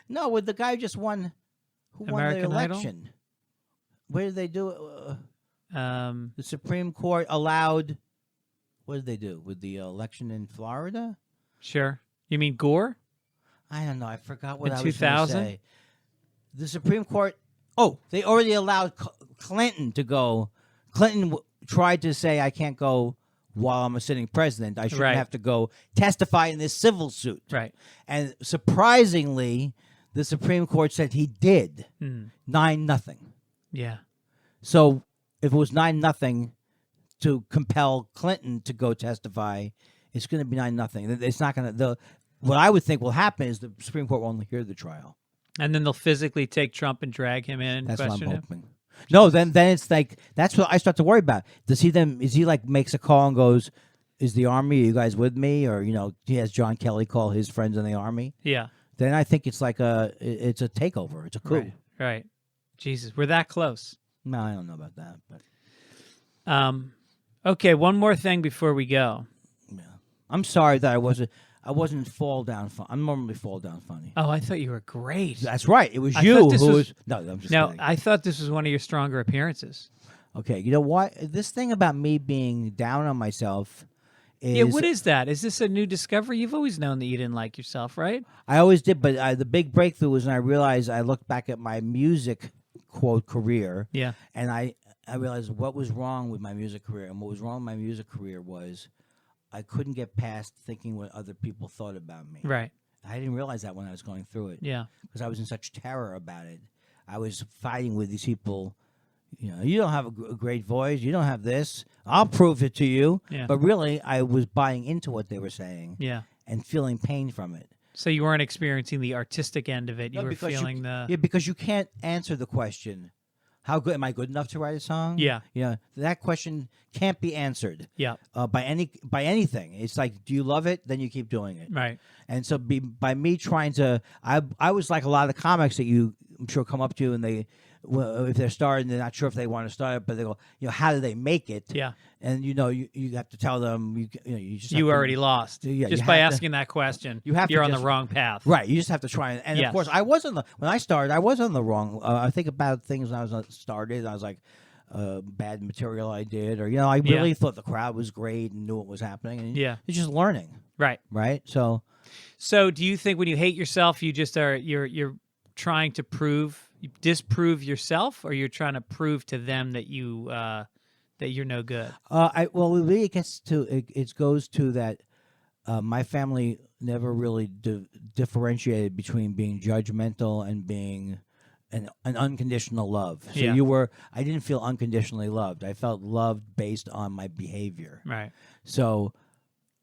Speaker 2: no, with the guy who just won, who
Speaker 1: American
Speaker 2: won the
Speaker 1: Idol?
Speaker 2: election. Where did they do it? The Supreme Court allowed. What did they do with the election in Florida?
Speaker 1: Sure. You mean Gore?
Speaker 2: I don't know. I forgot what
Speaker 1: In
Speaker 2: I was going to
Speaker 1: 2000?
Speaker 2: say. The Supreme Court. Oh, they already allowed Clinton to go. Clinton tried to say, "I can't go while I'm a sitting president. I shouldn't
Speaker 1: Right.
Speaker 2: have to go testify in this civil suit."
Speaker 1: Right.
Speaker 2: And surprisingly, the Supreme Court said he did 9-0.
Speaker 1: Yeah.
Speaker 2: So if it was 9-0 to compel Clinton to go testify, it's going to be 9-0. It's not going to. What I would think will happen is the Supreme Court will only hear the trial.
Speaker 1: And then they'll physically take Trump and drag him in and
Speaker 2: That's what I'm
Speaker 1: question him.
Speaker 2: hoping. No, then it's like that's what I start to worry about. Does he then? Is he like makes a call and goes, "Is the army? Are you guys with me?" Or he has John Kelly call his friends in the army.
Speaker 1: Yeah.
Speaker 2: Then I think it's like it's a takeover. It's a coup.
Speaker 1: Right. Right. Jesus, we're that close.
Speaker 2: No, I don't know about that, but
Speaker 1: Okay, one more thing before we go.
Speaker 2: yeah. I'm sorry that I wasn't fall down. I'm normally fall down funny.
Speaker 1: Oh, I thought you were great.
Speaker 2: That's right. It was
Speaker 1: I
Speaker 2: you
Speaker 1: thought this
Speaker 2: who
Speaker 1: was-
Speaker 2: was. No, I'm just
Speaker 1: No,
Speaker 2: kidding.
Speaker 1: I thought this was one of your stronger appearances.
Speaker 2: Okay, you know what? This thing about me being down on myself is.
Speaker 1: Yeah, what is that? Is this a new discovery? You've always known that you didn't like yourself, right?
Speaker 2: I always did, but the big breakthrough was when I realized I looked back at my music quote career,
Speaker 1: Yeah.
Speaker 2: and I realized what was wrong with my music career, and what was wrong with my music career was I couldn't get past thinking what other people thought about me.
Speaker 1: Right.
Speaker 2: I didn't realize that when I was going through it.
Speaker 1: Yeah.
Speaker 2: Because I was in such terror about it. I was fighting with these people. You don't have a great voice. You don't have this. I'll prove it to you.
Speaker 1: Yeah.
Speaker 2: But really, I was buying into what they were saying
Speaker 1: Yeah.
Speaker 2: and feeling pain from it.
Speaker 1: So you weren't experiencing the artistic end of it. You
Speaker 2: No,
Speaker 1: were
Speaker 2: because
Speaker 1: feeling the
Speaker 2: Yeah, because you can't answer the question, how good am I good enough to write a song?
Speaker 1: Yeah.
Speaker 2: That question can't be answered.
Speaker 1: Yeah.
Speaker 2: By anything. It's like, do you love it? Then you keep doing it.
Speaker 1: Right.
Speaker 2: And so by me trying to, I was like a lot of the comics that I'm sure come up to you and they, if they're starting, they're not sure if they want to start it, but they go, how do they make it?
Speaker 1: Yeah.
Speaker 2: And you have to tell them, you just have
Speaker 1: You
Speaker 2: to-
Speaker 1: already lost.
Speaker 2: Yeah,
Speaker 1: Just
Speaker 2: you
Speaker 1: by
Speaker 2: have to-
Speaker 1: asking that question,
Speaker 2: you have to
Speaker 1: you're on the
Speaker 2: just-
Speaker 1: wrong path.
Speaker 2: Right, you just have to try and
Speaker 1: Yes.
Speaker 2: of course when I started, I was on the wrong. I think about things when I was started. I was like, bad material I did, or I really thought the crowd was great and knew what was happening. And
Speaker 1: Yeah.
Speaker 2: it's just learning,
Speaker 1: Right.
Speaker 2: right? So
Speaker 1: So do you think when you hate yourself, you just you're trying to disprove yourself, or you're trying to prove to them that you're no good?
Speaker 2: really it goes to that. My family never really differentiated between being judgmental and being an unconditional love. So
Speaker 1: Yeah.
Speaker 2: I didn't feel unconditionally loved. I felt loved based on my behavior.
Speaker 1: Right.
Speaker 2: So,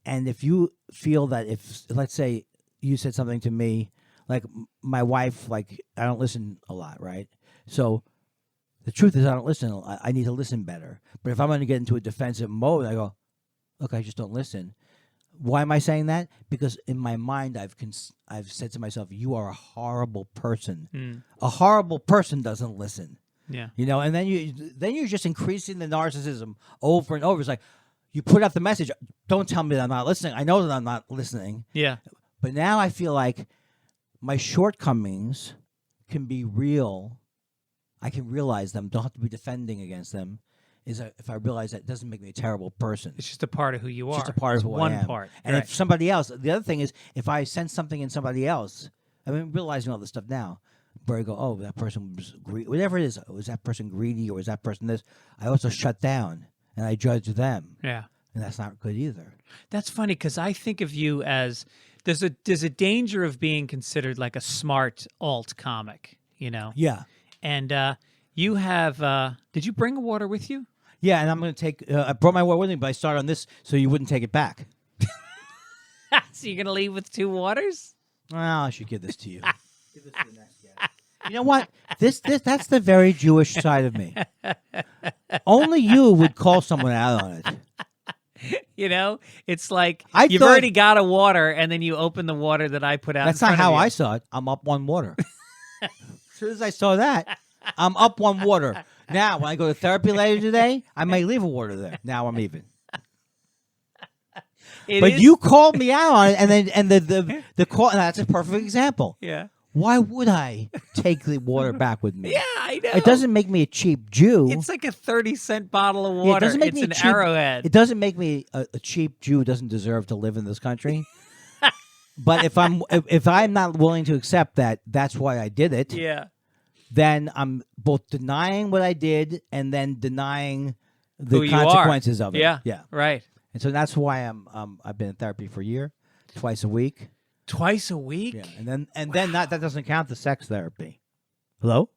Speaker 2: and if you feel that let's say you said something to me, like my wife, like I don't listen a lot, right? So the truth is I don't listen. I need to listen better. But if I'm going to get into a defensive mode, I go, look, I just don't listen. Why am I saying that? Because in my mind, I've said to myself, you are a horrible person. A horrible person doesn't listen.
Speaker 1: Yeah.
Speaker 2: You know, and then you're just increasing the narcissism over and over. It's like you put out the message, don't tell me that I'm not listening. I know that I'm not listening.
Speaker 1: Yeah.
Speaker 2: But now I feel like my shortcomings can be real. I can realize them, don't have to be defending against them. If I realize that, it doesn't make me a terrible person.
Speaker 1: It's just a part of who you are.
Speaker 2: It's just a part of who I am.
Speaker 1: One part.
Speaker 2: And
Speaker 1: right.
Speaker 2: if somebody else, the other thing is, if I sense something in somebody else, I mean, realizing all this stuff now, where I go, oh, that person was greedy, whatever it is, was that person greedy or was that person this? I also shut down and I judge them.
Speaker 1: Yeah.
Speaker 2: And that's not good either.
Speaker 1: That's funny because I think of you as there's a danger of being considered like a smart alt comic, you know?
Speaker 2: Yeah.
Speaker 1: And you have, did you bring a water with you?
Speaker 2: Yeah, and I'm going to take, I brought my water with me, but I started on this so you wouldn't take it back.
Speaker 1: So you're going to leave with 2 waters?
Speaker 2: Well, I should give this to you. Give this to the next guy. You know what? That's the very Jewish side of me. Only you would call someone out on it.
Speaker 1: You know, it's like
Speaker 2: You've
Speaker 1: already got a water, and then you open the water that I put out.
Speaker 2: That's
Speaker 1: in front
Speaker 2: not how
Speaker 1: of you.
Speaker 2: I saw it. I'm up 1 water. As soon as I saw that, I'm up 1 water. Now, when I go to therapy later today, I may leave a water there. Now I'm even. You called me out on it, and the call. And that's a perfect example.
Speaker 1: Yeah.
Speaker 2: Why would I take the water back with me?
Speaker 1: Yeah, I know.
Speaker 2: It doesn't make me a cheap Jew.
Speaker 1: It's like a 30-cent bottle of
Speaker 2: Yeah,
Speaker 1: water.
Speaker 2: it doesn't make
Speaker 1: It's
Speaker 2: me
Speaker 1: an
Speaker 2: a cheap,
Speaker 1: Arrowhead.
Speaker 2: It doesn't make me a cheap Jew who doesn't deserve to live in this country. But if I'm not willing to accept that, that's why I did it.
Speaker 1: Yeah.
Speaker 2: Then I'm both denying what I did and then denying the
Speaker 1: Who you
Speaker 2: consequences
Speaker 1: are.
Speaker 2: of it.
Speaker 1: Yeah.
Speaker 2: Yeah.
Speaker 1: Right.
Speaker 2: And so that's why I've been in therapy for a year, twice a week.
Speaker 1: Twice a week?
Speaker 2: Yeah. And then that doesn't count the sex therapy. Hello?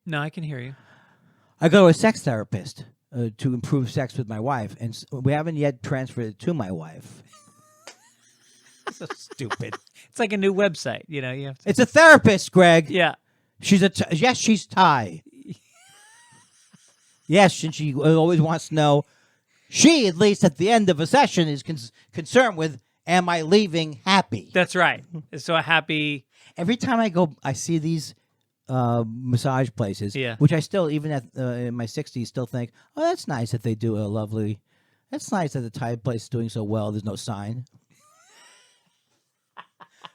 Speaker 1: No, I can hear you.
Speaker 2: I go to a sex therapist to improve sex with my wife, and we haven't yet transferred it to my wife. So stupid.
Speaker 1: It's like a new website, you know. You have to...
Speaker 2: It's a therapist, Greg.
Speaker 1: Yeah.
Speaker 2: She's yes, she's Thai. Yes, and she always wants to know. She, at least at the end of a session, is concerned with, am I leaving happy?
Speaker 1: That's right. So a happy...
Speaker 2: Every time I go, I see these massage places,
Speaker 1: Yeah.
Speaker 2: which I still, even at in my 60s, still think, oh, that's nice that they do a lovely... That's nice that the Thai place is doing so well. There's no sign.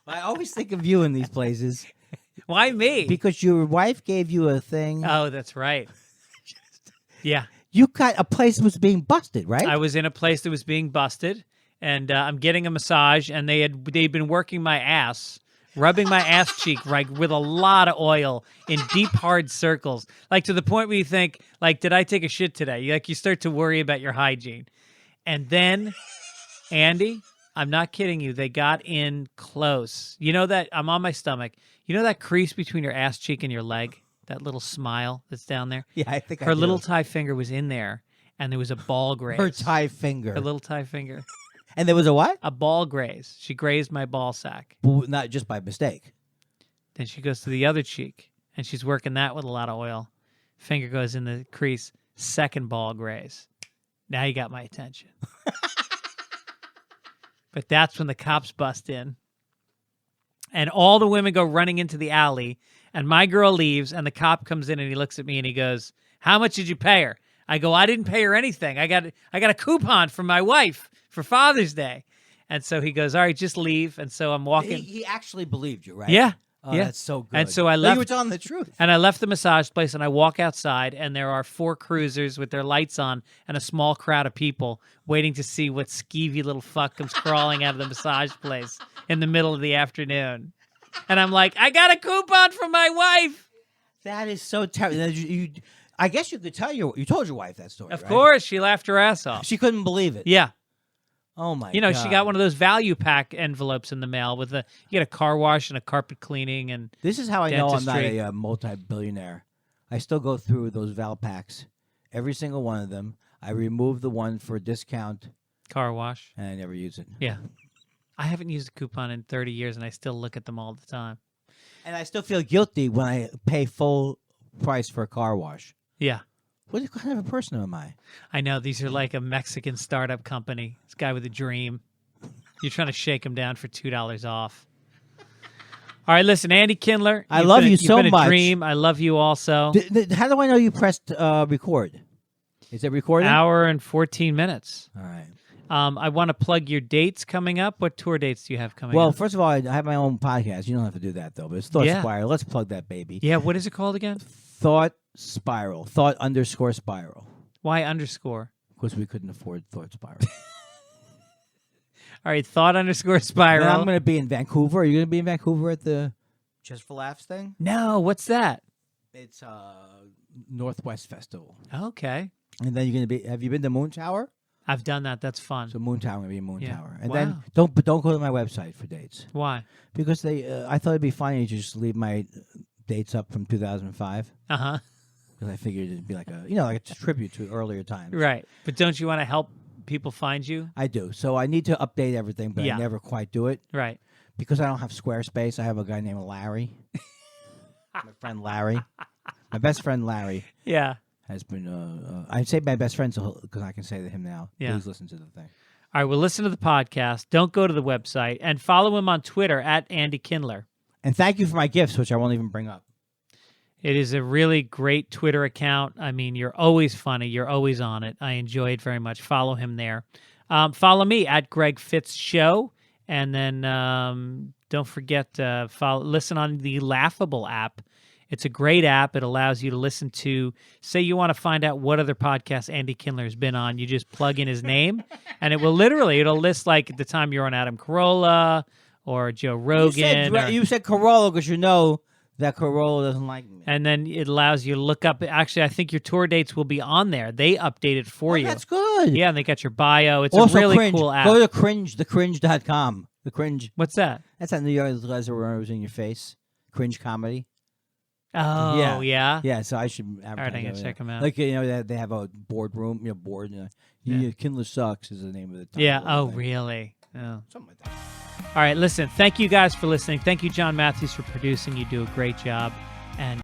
Speaker 2: I always think of you in these places.
Speaker 1: Why me?
Speaker 2: Because your wife gave you a thing.
Speaker 1: Oh, that's right. Yeah.
Speaker 2: You got a place that was being busted, right?
Speaker 1: I was in a place that was being busted, and I'm getting a massage, and they'd been working my ass, rubbing my ass cheek like with a lot of oil in deep, hard circles, like to the point where you think, like, did I take a shit today? You start to worry about your hygiene. And then, Andy, I'm not kidding you, they got in close. You know that I'm on my stomach. You know that crease between your ass cheek and your leg? That little smile that's down there?
Speaker 2: Yeah, I think
Speaker 1: her little Thai finger was in there, and there was a ball graze.
Speaker 2: Her Thai finger.
Speaker 1: Her little Thai finger.
Speaker 2: And there was a what?
Speaker 1: A ball graze. She grazed my ball sack.
Speaker 2: Well, not just by mistake.
Speaker 1: Then she goes to the other cheek, and she's working that with a lot of oil. Finger goes in the crease. Second ball graze. Now you got my attention. But that's when the cops bust in. And all the women go running into the alley, and my girl leaves, and the cop comes in, and he looks at me, and he goes, how much did you pay her? I go, I didn't pay her anything. I got a coupon from my wife for Father's Day. And so he goes, all right, just leave. And so I'm walking.
Speaker 2: He actually believed you, right?
Speaker 1: Yeah.
Speaker 2: Oh,
Speaker 1: yeah.
Speaker 2: That's so good.
Speaker 1: And so I
Speaker 2: Like
Speaker 1: left.
Speaker 2: you were telling the truth.
Speaker 1: And I left the massage place, and I walk outside, and there are 4 cruisers with their lights on and a small crowd of people waiting to see what skeevy little fuck comes crawling out of the massage place in the middle of the afternoon. And I'm like, I got a coupon from my wife.
Speaker 2: That is so terrible. I guess you could tell you told your wife that story,
Speaker 1: Of
Speaker 2: right?
Speaker 1: course, she laughed her ass off.
Speaker 2: She couldn't believe it.
Speaker 1: Yeah.
Speaker 2: Oh my!
Speaker 1: You know,
Speaker 2: God.
Speaker 1: she got one of those value pack envelopes in the mail with you get a car wash and a carpet cleaning and
Speaker 2: This is how I know I'm not
Speaker 1: dentistry.
Speaker 2: a multi-billionaire. I still go through those Val packs, every single one of them. I remove the one for discount,
Speaker 1: car wash.
Speaker 2: and I never use it.
Speaker 1: Yeah. I haven't used a coupon in 30 years, and I still look at them all the time.
Speaker 2: And I still feel guilty when I pay full price for a car wash.
Speaker 1: Yeah.
Speaker 2: What kind of a person am I?
Speaker 1: I know. These are like a Mexican startup company. This guy with a dream. You're trying to shake him down for $2 off. All right, listen, Andy Kindler.
Speaker 2: I love you so
Speaker 1: you've been
Speaker 2: much.
Speaker 1: A dream. I love you also.
Speaker 2: How do I know you pressed record? Is it recording?
Speaker 1: Hour and 14 minutes.
Speaker 2: All right.
Speaker 1: I want to plug your dates coming up. What tour dates do you have coming
Speaker 2: Well,
Speaker 1: up?
Speaker 2: first of all, I have my own podcast. You don't have to do that, though. But it's Thought
Speaker 1: Yeah.
Speaker 2: Spiral. Let's plug that baby.
Speaker 1: Yeah, what is it called again?
Speaker 2: Thought Spiral. Thought_Spiral.
Speaker 1: Why underscore?
Speaker 2: Because we couldn't afford Thought Spiral.
Speaker 1: All right, thought_spiral.
Speaker 2: And I'm going to be in Vancouver. Are you going to be in Vancouver at the Just for Laughs thing?
Speaker 1: No, what's that?
Speaker 2: It's Northwest Festival.
Speaker 1: Okay.
Speaker 2: And then you're going to be. Have you been to Moon Tower?
Speaker 1: I've done that. That's fun.
Speaker 2: So Moon Tower, I'm going to be in Moon
Speaker 1: Yeah.
Speaker 2: Tower. And
Speaker 1: Wow.
Speaker 2: then don't go to my website for dates
Speaker 1: Why?
Speaker 2: because they. I thought it'd be funny to just leave my dates up from 2005
Speaker 1: Uh-huh.
Speaker 2: because I figured it'd be like a tribute to earlier times.
Speaker 1: Right. But don't you want to help people find you?
Speaker 2: I do. So I need to update everything, but
Speaker 1: Yeah.
Speaker 2: I never quite do it
Speaker 1: Right.
Speaker 2: because I don't have Squarespace. I have a guy named Larry. My friend Larry. My best friend Larry
Speaker 1: Yeah.
Speaker 2: has been. I say my best friend because I can say to him now.
Speaker 1: Yeah.
Speaker 2: Please listen to the thing.
Speaker 1: All right, well, listen to the podcast. Don't go to the website. And follow him on Twitter at Andy Kindler.
Speaker 2: And thank you for my gifts, which I won't even bring up.
Speaker 1: It is a really great Twitter account. I mean, you're always funny. You're always on it. I enjoy it very much. Follow him there. Follow me at Greg Fitz Show. And then don't forget to listen on the Laughable app. It's a great app. It allows you to listen to, say you want to find out what other podcasts Andy Kindler has been on. You just plug in his name, and it'll list like at the time you're on Adam Carolla or Joe Rogan.
Speaker 2: You said Corolla because you know that Corolla doesn't like me.
Speaker 1: And then it allows you to look up. Actually, I think your tour dates will be on there. They update it for you.
Speaker 2: That's good.
Speaker 1: Yeah, and they got your bio. It's
Speaker 2: Also,
Speaker 1: a really
Speaker 2: Cringe.
Speaker 1: cool app.
Speaker 2: Go to thecringe.com. The Cringe.
Speaker 1: What's that?
Speaker 2: That's that New York leather was in your face. Cringe comedy.
Speaker 1: Oh, yeah.
Speaker 2: Yeah, so I should advertise.
Speaker 1: All right, I'm going to check them out.
Speaker 2: Like, they have a boardroom, board. Kindler Sucks is the name of the title.
Speaker 1: Yeah, oh, really? Oh.
Speaker 2: Something like that.
Speaker 1: All right, listen, thank you guys for listening. Thank you, John Matthews, for producing. You do a great job. And